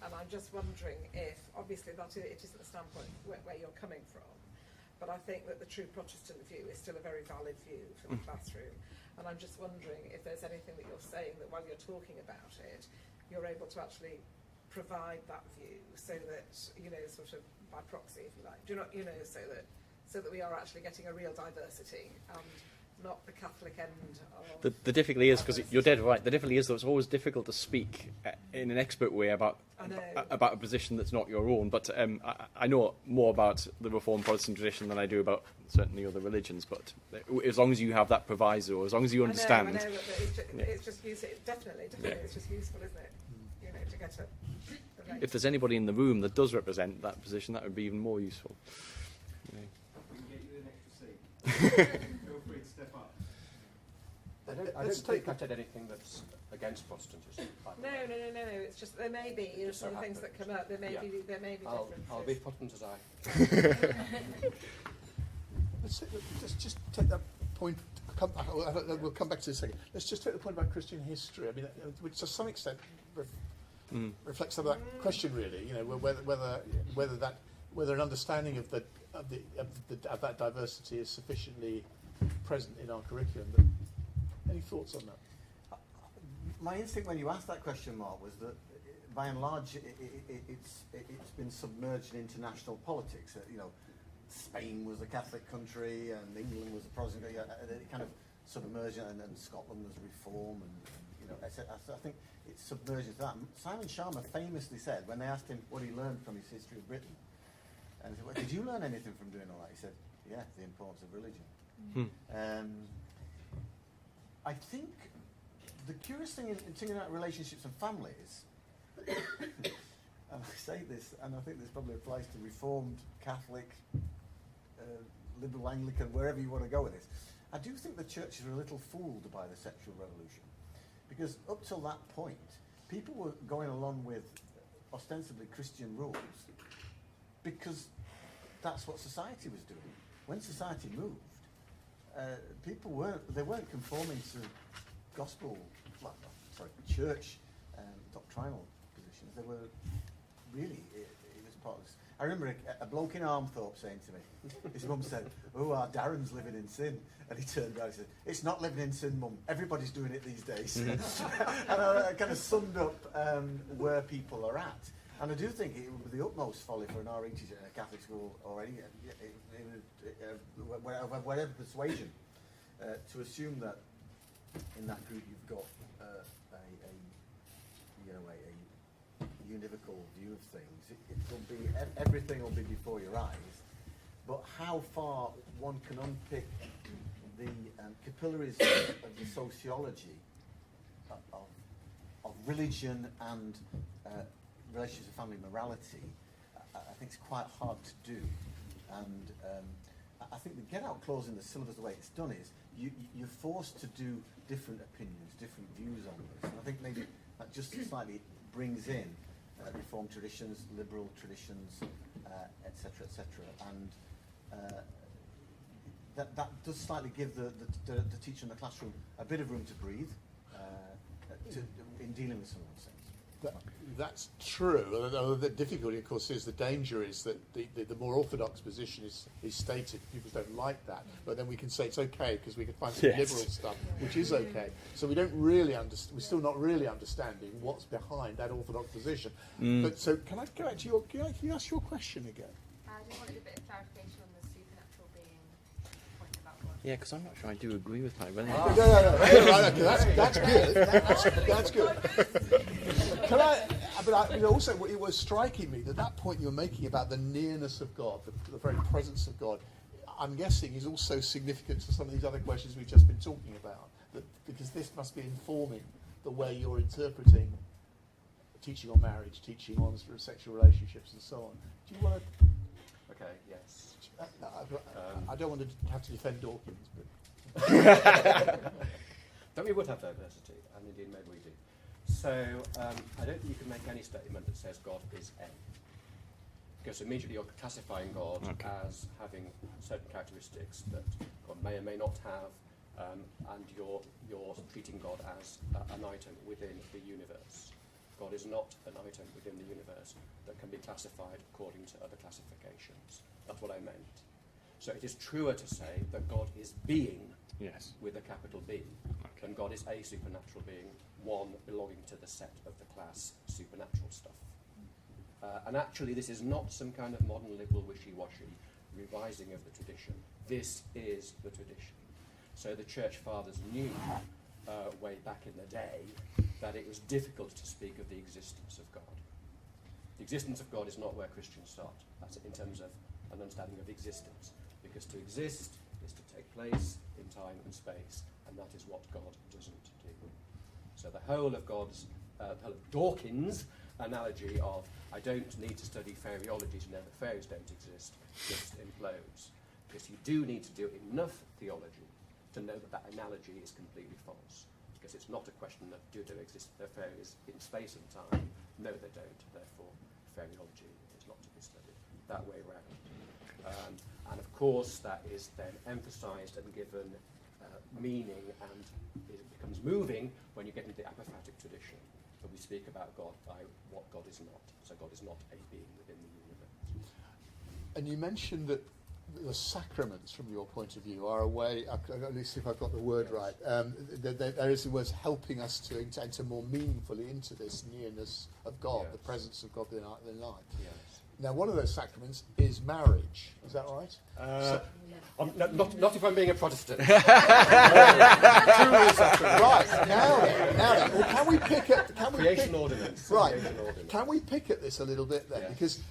S9: And I'm just wondering if, obviously, it isn't the standpoint where you're coming from, but I think that the true Protestant view is still a very valid view for the classroom. And I'm just wondering if there's anything that you're saying that while you're talking about it, you're able to actually provide that view so that, sort of by proxy, if you like, so that we are actually getting a real diversity and not the Catholic end of...
S5: The difficulty is, because you're dead right, the difficulty is that it's always difficult to speak in an expert way about a position that's not your own. But I know more about the Reformed Protestant tradition than I do about certainly other religions. But as long as you have that proviso, as long as you understand...
S9: I know, but it's just useful. Definitely, it's just useful, isn't it? You know, to get it.
S5: If there's anybody in the room that does represent that position, that would be even more useful.
S1: We can get you an extra seat. Feel free to step up.
S3: I don't think I said anything that's against Protestantism.
S9: No. It's just there may be some things that come up. There may be differences.
S3: I'll be potent as I.
S2: Let's just take that point. We'll come back to this in a second. Let's just take the point about Christian history. I mean, which to some extent reflects some of that question, really. You know, whether an understanding of that diversity is sufficiently present in our curriculum. But any thoughts on that?
S4: My instinct when you asked that question, Mark, was that by and large it's been submerged in international politics. You know, Spain was a Catholic country and England was a Protestant country. It kind of submerged, and then Scotland was Reform, and you know, I think it's submerged into that. Simon Sharma famously said, when they asked him what he learned from his history of Britain, and he said, well, did you learn anything from doing all that? He said, yeah, the importance of religion. I think the curious thing in thinking about relationships and families, and I say this, and I think this probably applies to Reformed, Catholic, Liberal, Anglican, wherever you want to go with this, I do think the churches are a little fooled by the sexual revolution. Because up till that point, people were going along with ostensibly Christian rules because that's what society was doing. When society moved, people weren't conforming to church doctrinal positions. They were really, it was part of this. I remember a bloke in Armthorpe saying to me, his mum said, "Oh, our Darren's living in sin." And he turned around and said, "It's not living in sin, Mum. Everybody's doing it these days." And I kind of summed up where people are at. And I do think it would be the utmost folly for an RE teacher in a Catholic school or any, whatever persuasion, to assume that in that group you've got a univocal view of things. It will be, everything will be before your eyes, but how far one can unpick the capillaries of the sociology of religion and relationships of family morality, I think it's quite hard to do. And I think the get-out clause in the syllabus, the way it's done, is you're forced to do different opinions, different views on this. And I think maybe that just slightly brings in Reformed traditions, liberal traditions, etc., etc. And that does slightly give the teacher in the classroom a bit of room to breathe in dealing with some nonsense.
S2: That's true. The difficulty, of course, is the danger is that the more orthodox position is stated. People don't like that, but then we can say it's okay because we can find some liberal stuff which is okay. So we don't really understand. We're still not really understanding what's behind that orthodox position. But so, can I go back to your? Can you ask your question again?
S10: I just wanted a bit of clarification on the supernatural being point about God.
S5: Yeah, because I'm not sure I do agree with that.
S2: No. Right, okay, that's good. That's good. Can I? But also, it was striking me that point you're making about the nearness of God, the very presence of God, I'm guessing is also significant to some of these other questions we've just been talking about. Because this must be informing the way you're interpreting teaching on marriage, teaching on sort of sexual relationships, and so on. Do you want to?
S3: Okay. Yes.
S2: I don't want to have to defend Dawkins, but.
S3: Don't we would have diversity, and indeed maybe we do. So I don't think you can make any statement that says God is N. Because immediately you're classifying God as having certain characteristics that God may or may not have, and you're treating God as an item within the universe. God is not an item within the universe that can be classified according to other classifications. That's what I meant. So it is truer to say that God is being with a capital B, and God is a supernatural being, one belonging to the set of the class supernatural stuff. And actually this is not some kind of modern liberal wishy-washy revising of the tradition. This is the tradition. So the church fathers knew way back in the day that it was difficult to speak of the existence of God. The existence of God is not where Christians start. That's in terms of an understanding of existence. Because to exist is to take place in time and space, and that is what God doesn't do. So the whole of Dawkins' analogy of I don't need to study fairyology to know that fairies don't exist just implodes. Because you do need to do enough theology to know that that analogy is completely false. Because it's not a question of do there exist fairies in space and time. No, they don't. Therefore, fairyology is not to be studied that way round. And of course, that is then emphasised and given meaning, and it becomes moving when you get into the apophatic tradition, where we speak about God by what God is not. So God is not a being within the universe.
S2: And you mentioned that the sacraments, from your point of view, are a way, at least if I've got the word right, there is the words helping us to enter more meaningfully into this nearness of God, the presence of God in life.
S3: Yes.
S2: Now, one of those sacraments is marriage. Is that right?
S3: Not if I'm being a Protestant.
S2: Right, now then, well, can we pick at...
S3: Creation ordinance.
S2: Right,
S3: Creation ordinance.
S2: can we pick at this a little bit then?
S3: Yeah.
S2: Because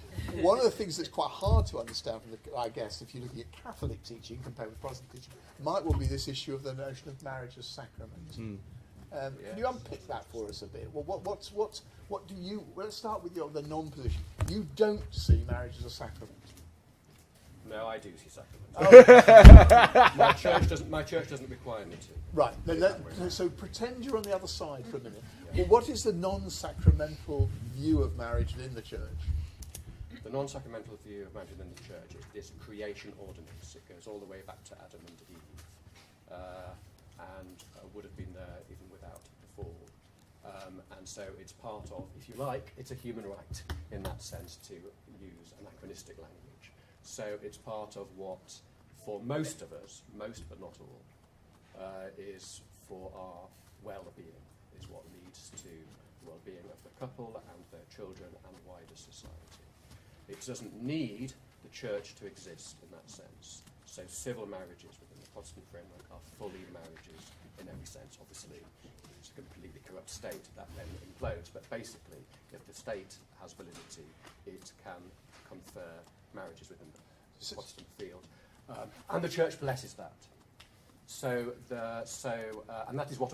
S2: one of the things that's quite hard to understand, from I guess, if you're looking at Catholic teaching compared with Protestant teaching, might well be this issue of the notion of marriage as sacrament. Can you unpick that for us a bit? Well, what do you... Well, let's start with the non-position. You don't see marriage as a sacrament.
S3: No, I do see sacraments. My church doesn't require me to.
S2: Right. So pretend you're on the other side for a minute. Well, what is the non-sacramental view of marriage within the church?
S3: The non-sacramental view of marriage within the church is this creation ordinance. It goes all the way back to Adam and Eve, and would have been there even without the fall. And so it's part of, if you like, it's a human right in that sense to use anachronistic language. So it's part of what, for most of us, most but not all, is for our well-being, is what leads to the well-being of the couple and their children and wider society. It doesn't need the church to exist in that sense. So civil marriages within the Protestant framework are fully marriages in every sense. Obviously, it's a completely corrupt state that then implodes, but basically, if the state has validity, it can confer marriages within the Protestant field, and the church blesses that. And that is what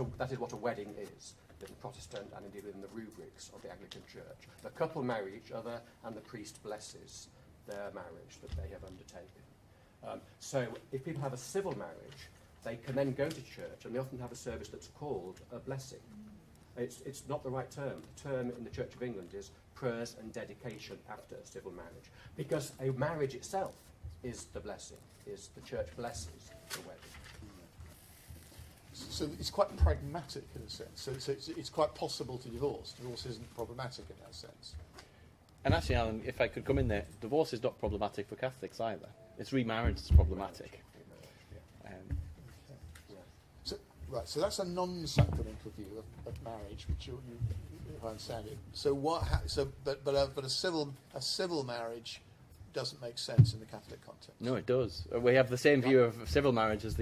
S3: a wedding is in the Protestant and indeed in the rubrics of the Anglican Church. The couple marry each other, and the priest blesses their marriage that they have undertaken. So, if people have a civil marriage, they can then go to church, and they often have a service that's called a blessing. It's not the right term. The term in the Church of England is prayers and dedication after a civil marriage, because a marriage itself is the blessing, is the church blesses the wedding.
S2: So it's quite pragmatic in a sense. So it's quite possible to divorce. Divorce isn't problematic in that sense.
S5: And actually, Alan, if I could come in there, divorce is not problematic for Catholics either. It's remarriage that's problematic.
S2: So that's a non-sacramental view of marriage, which you, if I understand it. So but a civil marriage doesn't make sense in the Catholic context.
S5: No, it does. We have the same view of civil marriage as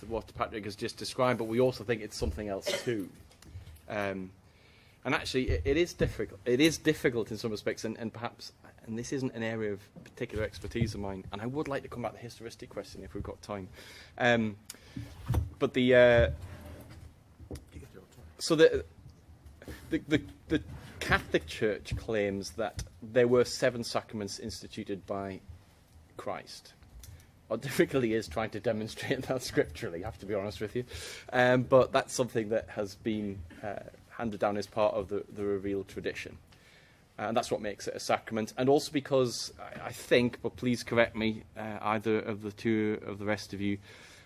S5: what Patrick has just described, but we also think it's something else too. And actually, it is difficult. It is difficult in some respects, and perhaps, and this isn't an area of particular expertise of mine. And I would like to come back to the historistic question if we've got time. But the Catholic Church claims that there were 7 sacraments instituted by Christ. Our difficulty is trying to demonstrate that scripturally, I have to be honest with you. But that's something that has been handed down as part of the revealed tradition. And that's what makes it a sacrament. And also because I think, but please correct me, either of the two of the rest of you,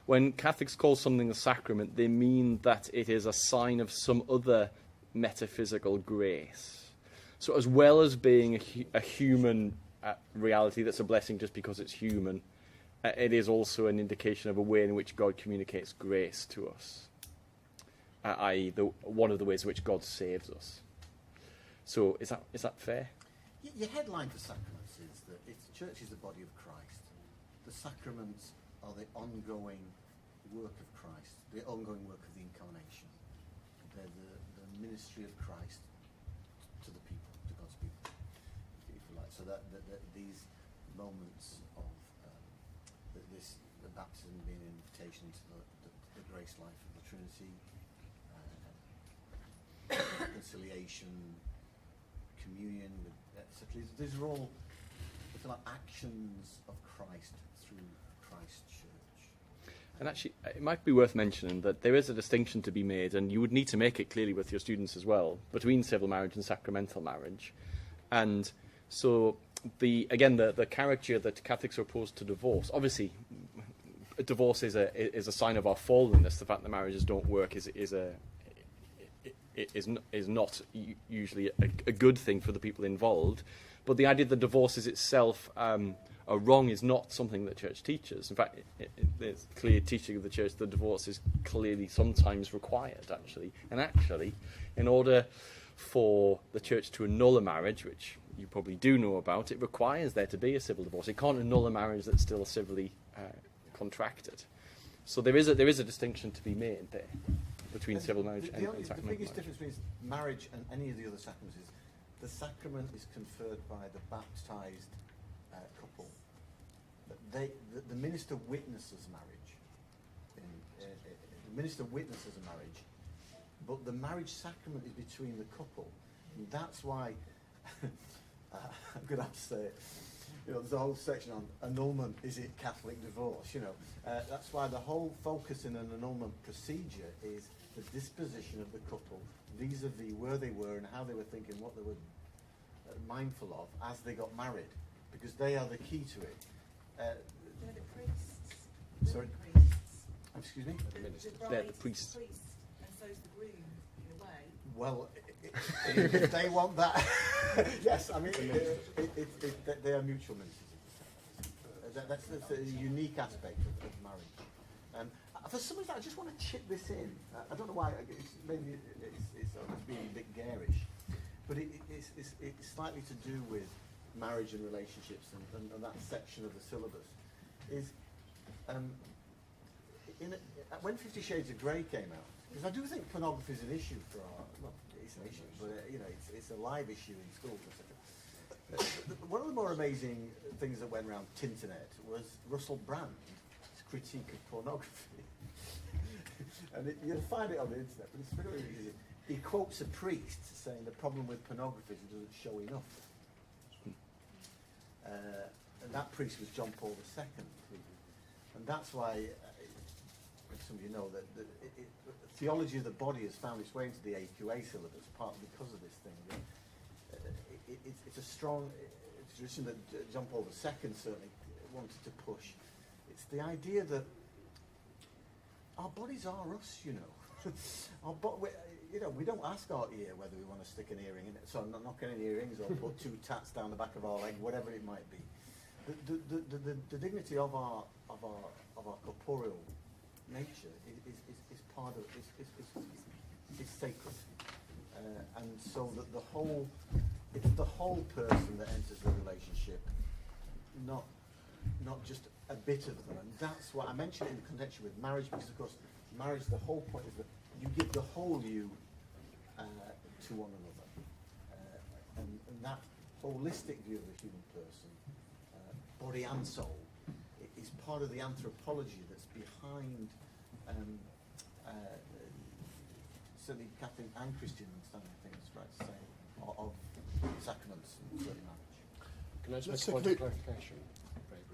S5: when Catholics call something a sacrament, they mean that it is a sign of some other metaphysical grace. So as well as being a human reality that's a blessing just because it's human, it is also an indication of a way in which God communicates grace to us, i.e. one of the ways in which God saves us. So is that fair?
S4: Your headline for sacraments is that the church is the body of Christ. The sacraments are the ongoing work of Christ, the ongoing work of the incarnation. They're the ministry of Christ to the people, to God's people, if you like. So that these moments of the baptism being an invitation to the grace life of the Trinity, reconciliation, communion, etc. These are all, if you like, actions of Christ through Christ's church.
S5: And actually, it might be worth mentioning that there is a distinction to be made, and you would need to make it clearly with your students as well, between civil marriage and sacramental marriage. And so, the caricature that Catholics are opposed to divorce, obviously, divorce is a sign of our fallenness. The fact that marriages don't work is not usually a good thing for the people involved. But the idea that divorce is itself a wrong is not something that the Church teaches. In fact, there's clear teaching of the Church that divorce is clearly sometimes required, actually. And actually, in order for the Church to annul a marriage, which you probably do know about, it requires there to be a civil divorce. It can't annul a marriage that's still civilly contracted. So there is a distinction to be made there between civil marriage and sacramental marriage.
S4: The biggest difference between marriage and any of the other sacraments is the sacrament is conferred by the baptized couple. The minister witnesses marriage. The minister witnesses a marriage, but the marriage sacrament is between the couple. And that's why I'm going to have to say it. There's a whole section on annulment. Is it Catholic divorce? That's why the whole focus in an annulment procedure is the disposition of the couple vis-a-vis where they were and how they were thinking, what they were mindful of as they got married, because they are the key to it.
S9: They're the priests.
S4: Sorry?
S9: The priests.
S4: Excuse me?
S5: They're the priests.
S9: And so's the groom, in a way.
S4: Well, if they want that, yes, I mean, they are mutual ministers. That's a unique aspect of marriage. For some reason, I just want to chip this in. I don't know why. Maybe it's being a bit garish, but it's slightly to do with marriage and relationships and that section of the syllabus. When 50 Shades of Grey came out, because I do think pornography is an issue for our. Well, it's an issue, but it's a live issue in schools, etc. One of the more amazing things that went around Tinternet was Russell Brand's critique of pornography. And you'll find it on the internet, but it's really easy. He quotes a priest saying the problem with pornography is it doesn't show enough. And that priest was John Paul II. And that's why, some of you know, that theology of the body has found its way into the AQA syllabus, partly because of this thing. It's a strong tradition that John Paul II certainly wanted to push. It's the idea that our bodies are us, we don't ask our ear whether we want to stick an earring in it. So not getting earrings or put 2 tats down the back of our leg, whatever it might be. The dignity of our corporeal nature is part of is sacred, and so that it's the whole person that enters the relationship, not just a bit of them. And that's why I mentioned it in connection with marriage, because of course marriage, the whole point is that you give the whole you to one another, and that holistic view of the human person, body and soul, is part of the anthropology that's behind certainly Catholic and Christian understanding, I think it's right to say, of sacraments and certainly marriage.
S3: Can I just
S2: Let's
S3: make a point
S2: take
S3: of clarification?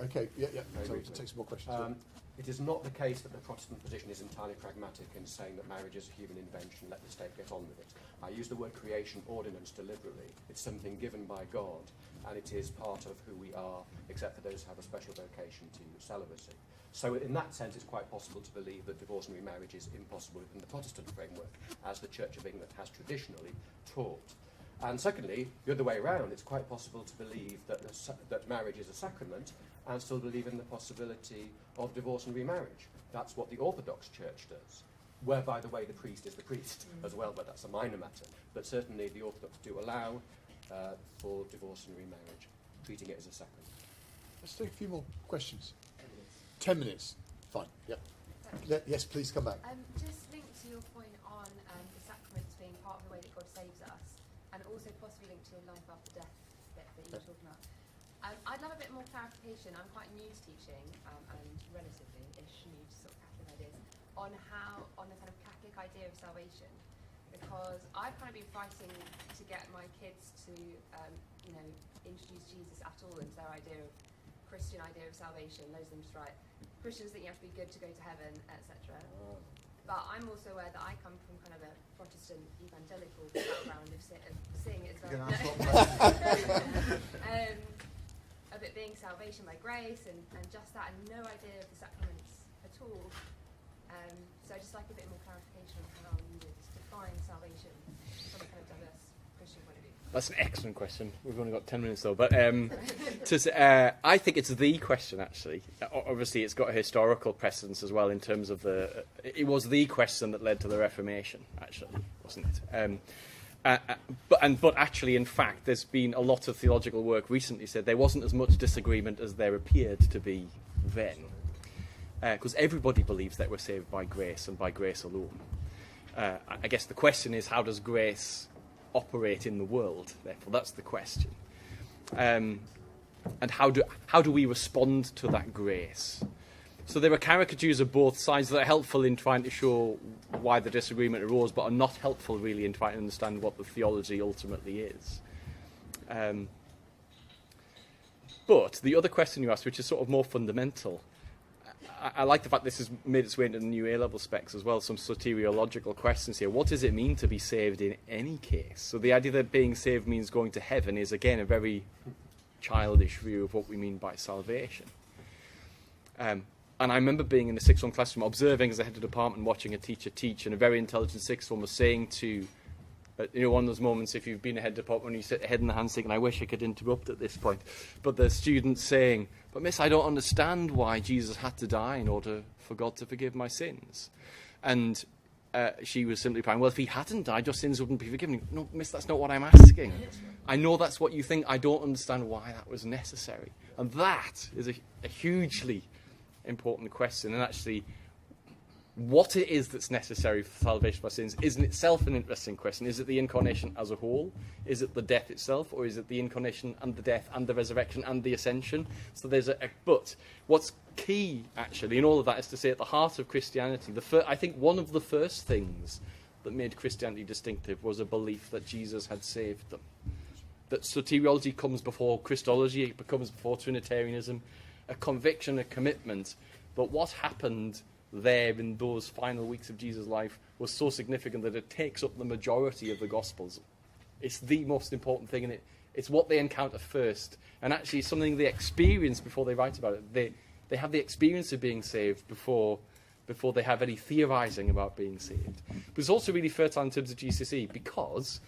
S2: Okay, yeah.
S3: Very
S2: So
S3: briefly.
S2: take some more questions.
S3: It is not the case that the Protestant position is entirely pragmatic in saying that marriage is a human invention, let the state get on with it. I use the word creation ordinance deliberately. It's something given by God, and it is part of who we are, except for those who have a special vocation to celibacy. So in that sense, it's quite possible to believe that divorce and remarriage is impossible within the Protestant framework, as the Church of England has traditionally taught. And secondly, the other way around, it's quite possible to believe that marriage is a sacrament and still believe in the possibility of divorce and remarriage. That's what the Orthodox Church does, where, by the way, the priest is the priest as well, but that's a minor matter. But certainly the Orthodox do allow for divorce and remarriage, treating it as a sacrament.
S2: Let's take a few more questions. 10 minutes. Fine. Yep. Yes, please come back.
S10: Just linked to your point on the sacraments being part of the way that God saves us, and also possibly linked to your life after death bit that you were talking about. I'd love a bit more clarification. I'm quite new to teaching, and relatively-ish new to sort of Catholic ideas, on the kind of Catholic idea of salvation. Because I've kind of been fighting to get my kids to, introduce Jesus at all into their Christian idea of salvation. Loads of them just write, Christians think you have to be good to go to heaven, etc. But I'm also aware that I come from kind of a Protestant evangelical background of seeing it as very of it being salvation by grace and just that, and no idea of the sacraments at all. So I'd just like a bit more clarification on how you would define salvation from a kind of diverse Christian point of view.
S5: That's an excellent question. We've only got 10 minutes though, but I think it's the question actually. Obviously, it's got a historical precedence as well in terms of it was the question that led to the Reformation, actually, wasn't it? But actually, in fact, there's been a lot of theological work recently said there wasn't as much disagreement as there appeared to be then, because everybody believes that we're saved by grace and by grace alone. I guess the question is, how does grace operate in the world? Therefore, that's the question. And how do we respond to that grace? So there are caricatures of both sides that are helpful in trying to show why the disagreement arose, but are not helpful really in trying to understand what the theology ultimately is. But the other question you asked, which is sort of more fundamental, I like the fact this has made its way into the new A-level specs as well, some soteriological questions here. What does it mean to be saved in any case? So the idea that being saved means going to heaven is, again, a very childish view of what we mean by salvation. And I remember being in the sixth form classroom, observing as I head of the department, watching a teacher teach, and a very intelligent sixth form was saying to, one of those moments, if you've been a head department, when you sit head in the hands thinking, I wish I could interrupt at this point, but the student saying, but miss, I don't understand why Jesus had to die in order for God to forgive my sins. And she was simply replying, well, if he hadn't died, your sins wouldn't be forgiven. No, miss, that's not what I'm asking. I know that's what you think. I don't understand why that was necessary. And that is a hugely important question. And actually, what it is that's necessary for salvation of our sins is in itself an interesting question. Is it the incarnation as a whole? Is it the death itself? Or is it the incarnation and the death and the resurrection and the ascension? So there's but what's key, actually, in all of that is to say at the heart of Christianity, I think one of the first things that made Christianity distinctive was a belief that Jesus had saved them. That soteriology comes before Christology, it comes before Trinitarianism, a conviction, a commitment. But what happened there in those final weeks of Jesus' life was so significant that it takes up the majority of the Gospels. It's the most important thing, and it's what they encounter first. And actually, it's something they experience before they write about it. They have the experience of being saved before they have any theorising about being saved. But it's also really fertile in terms of GCSE, because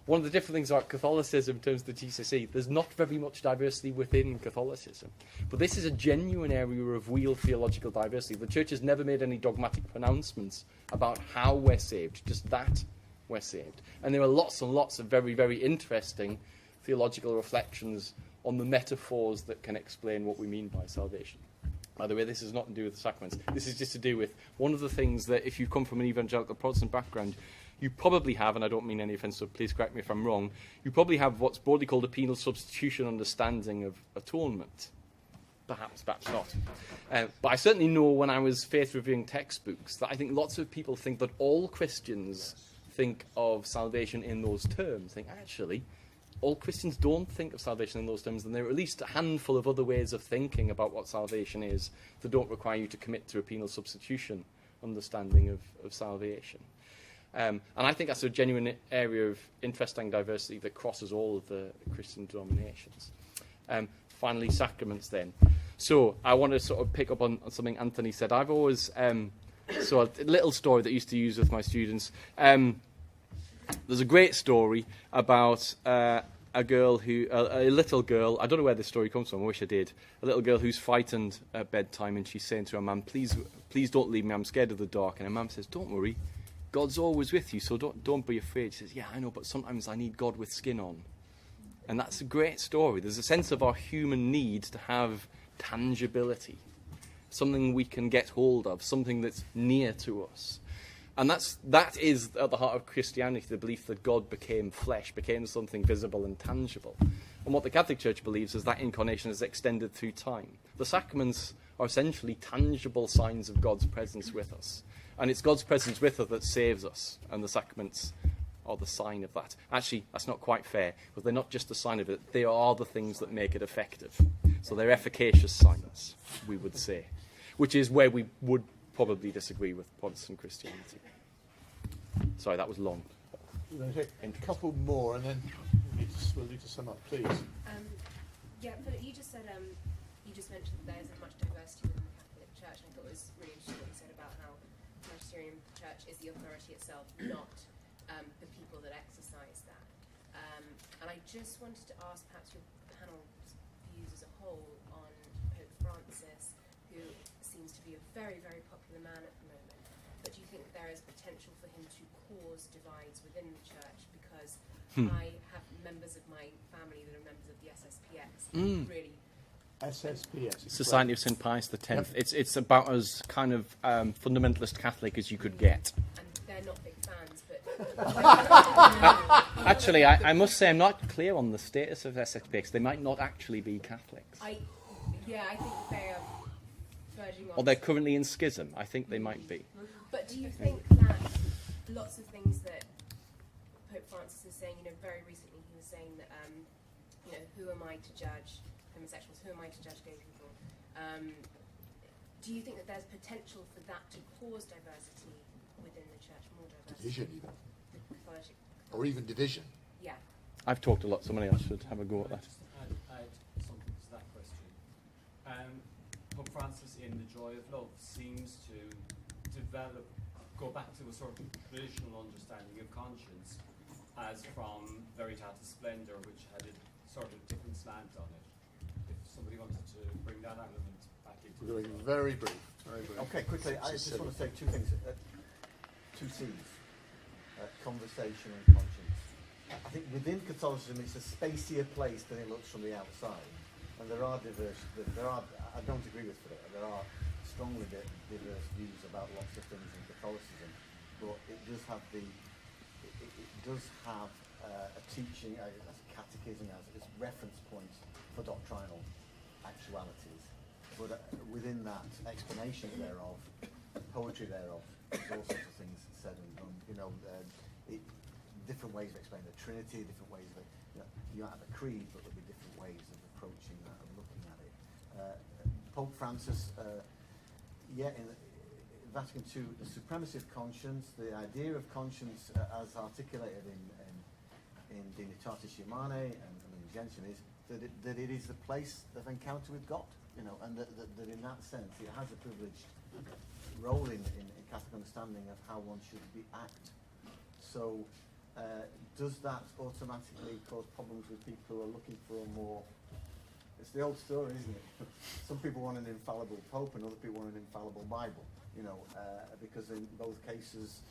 S5: one of the different things about Catholicism in terms of the GCSE, there's not very much diversity within Catholicism. But this is a genuine area of real theological diversity. The Church has never made any dogmatic pronouncements about how we're saved, just that we're saved. And there are lots and lots of very, very interesting theological reflections on the metaphors that can explain what we mean by salvation. By the way, this is not to do with the sacraments. This is just to do with one of the things that, if you come from an evangelical Protestant background, you probably have, and I don't mean any offence, so please correct me if I'm wrong, you probably have what's broadly called a penal substitution understanding of atonement. Perhaps not. But I certainly know when I was faith reviewing textbooks that I think lots of people think that all Christians think of salvation in those terms. Think, actually, all Christians don't think of salvation in those terms, and there are at least a handful of other ways of thinking about what salvation is that don't require you to commit to a penal substitution understanding of salvation. And I think that's a genuine area of interesting diversity that crosses all of the Christian denominations. Finally, sacraments then. So I want to sort of pick up on something Anthony said. I've always, so a little story that I used to use with my students. There's a great story about a little girl, I don't know where this story comes from, I wish I did, a little girl who's frightened at bedtime, and she's saying to her mum, please don't leave me, I'm scared of the dark. And her mum says, don't worry, God's always with you, so don't be afraid. She says, yeah, I know, but sometimes I need God with skin on. And that's a great story. There's a sense of our human need to have tangibility. something we can get hold of, something that's near to us. And that is at the heart of Christianity, the belief that God became flesh, became something visible and tangible. And what the Catholic Church believes is that incarnation is extended through time. The sacraments are essentially tangible signs of God's presence with us. And it's God's presence with us that saves us, and the sacraments are the sign of that. Actually, that's not quite fair, because they're not just a sign of it, they are the things that make it effective. So they're efficacious signs, we would say, which is where we would probably disagree with Protestant Christianity. Sorry, that was long.
S2: We're going to take a couple more, and then we'll need to sum up, please.
S11: Yeah, Philip, you just said you just mentioned that there isn't much diversity within the Catholic Church, and I thought it was really interesting what you said about how the Magisterium Church is the authority itself, not the people that exercise that. And I just wanted to ask perhaps your panel's views as a whole on Pope Francis, who seems to be a very, very popular man at the moment. But do you think that there is potential for him to cause divides within the church? Because I have members of my family that are members of the SSPX. Really,
S2: SSPS.
S5: Society of St. Pius X.
S2: Yep.
S5: It's about as kind of fundamentalist Catholic as you could get.
S11: and they're not big fans, but
S5: Actually, I must say I'm not clear on the status of SSPX. They might not actually be Catholics.
S11: I think they are verging on.
S5: Or they're currently in schism. I think they might be.
S11: But do you think that lots of things that Pope Francis is saying, very recently he was saying that, who am I to judge homosexuals? Who am I to judge gay people? Do you think that there's potential for that to cause diversity within the church, more diversity?
S2: Division, even.
S11: Catholic.
S2: Or even division.
S11: Yeah.
S5: I've talked a lot. Somebody else should have a go at that.
S12: Just add something to that question. Pope Francis, in The Joy of Love, seems to go back to a sort of traditional understanding of conscience as from Veritatis Splendor, which had a sort of different slant on it. If somebody wanted to bring that element back into
S2: We're going very brief.
S4: Okay, quickly, I just want to say two things. Two C's. Conversation and conscience. I think within Catholicism it's a spacier place than it looks from the outside. And there are I don't agree with Philip, there are strongly diverse views about lots of things in Catholicism, but it does have a teaching, a catechism as its reference point for doctrinal actualities. But within that, explanation thereof, poetry thereof, there's all sorts of things said and done. Different ways of explaining the Trinity, different ways of you might have a creed, but there'll be different ways of approaching that and looking at it. Pope Francis, in Vatican II, the supremacy of conscience, the idea of conscience as articulated in Dignitatis Humanae and in Gentium is that it is the place of encounter with God, and that in that sense it has a privileged role in Catholic understanding of how one should act. So, does that automatically cause problems with people who are looking for a more... It's the old story, isn't it? Some people want an infallible Pope and other people want an infallible Bible, because in both cases,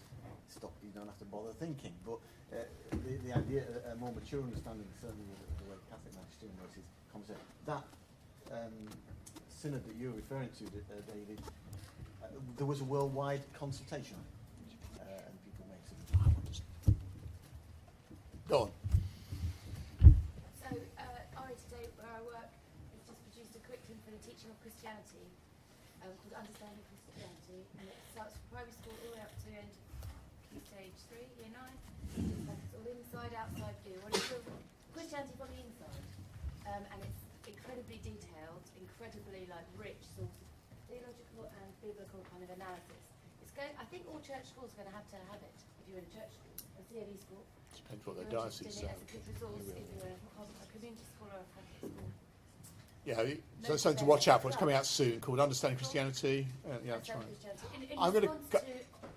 S4: you don't have to bother thinking. But the idea, a more mature understanding, certainly the way Catholic Magisterium works, is conversation. That synod that you're referring to, David, there was a worldwide consultation, and people made some...
S2: Go on.
S6: So, RE Today, where I work, has just produced a curriculum for the teaching of Christianity called Understanding Christianity, and it starts from primary school all the way up to key stage 3, year 9. It's all inside, outside view. What is Christianity from the inside? And it's incredibly detailed, incredibly rich source of theological and biblical kind of analysis. I think all church schools are going to have it if you're in a church school, a CLE school.
S2: Depends what their
S6: You're
S2: diocese
S6: interested in it
S2: say.
S6: as a good resource if you're a community school or a Catholic school.
S2: Yeah, so it's something to watch out for. It's coming out soon, called Understanding Christianity. Yeah, that's right.
S6: In
S2: I'm going
S6: response to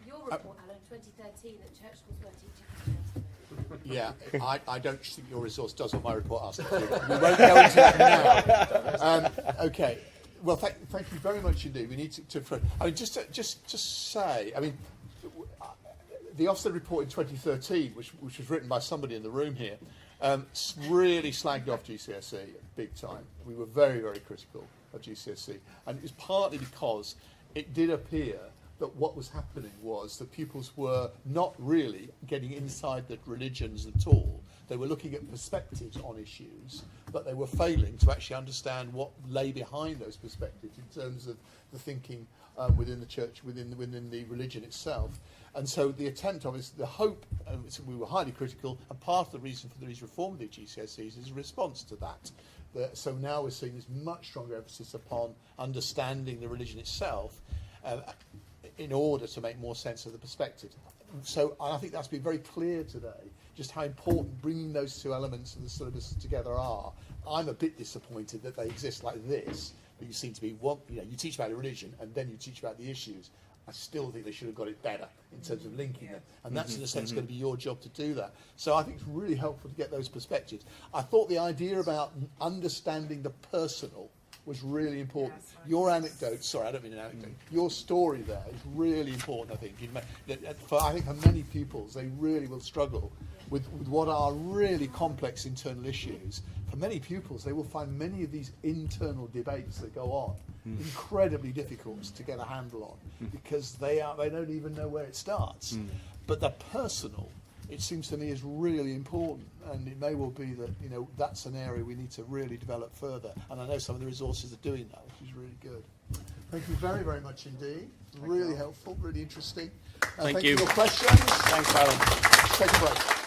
S6: your report, Alan, 2013, that church schools weren't teaching Christianity.
S2: Yeah, I don't think your resource does what my report asks it to. We won't go into that now. Okay. Well, thank you very much indeed. We need to I mean, just to say, I mean, the Ofsted report in 2013, which was written by somebody in the room here, really slagged off GCSE big time. We were very, very critical of GCSE. And it was partly because it did appear that what was happening was that pupils were not really getting inside the religions at all. They were looking at perspectives on issues, but they were failing to actually understand what lay behind those perspectives in terms of the thinking within the church, within the religion itself. And so the attempt, obviously, the hope, we were highly critical, and part of the reason for these reform of the GCSEs is a response to that. So now we're seeing this much stronger emphasis upon understanding the religion itself in order to make more sense of the perspective. So I think that's been very clear today, just how important bringing those two elements of the syllabus together are. I'm a bit disappointed that they exist like this, but you seem to be, you teach about the religion and then you teach about the issues. I still think they should have got it better in terms of linking them. And that's, in a sense, going to be your job to do that. So I think it's really helpful to get those perspectives. I thought the idea about understanding the personal was really important.
S9: Yes,
S2: Your anecdote, sorry, I don't mean an anecdote, your story there is really important, I think. I think for many pupils, they really will struggle with what are really complex internal issues. For many pupils, they will find many of these internal debates that go on incredibly difficult to get a handle on because they don't even know where it starts. But the personal, it seems to me, is really important, and it may well be that that's an area we need to really develop further. And I know some of the resources are doing that, which is really good. Thank you very, very much indeed. Really helpful, really interesting.
S5: Thank
S2: you
S5: you.
S2: for your questions.
S5: Thanks, Alan.
S2: Take a break.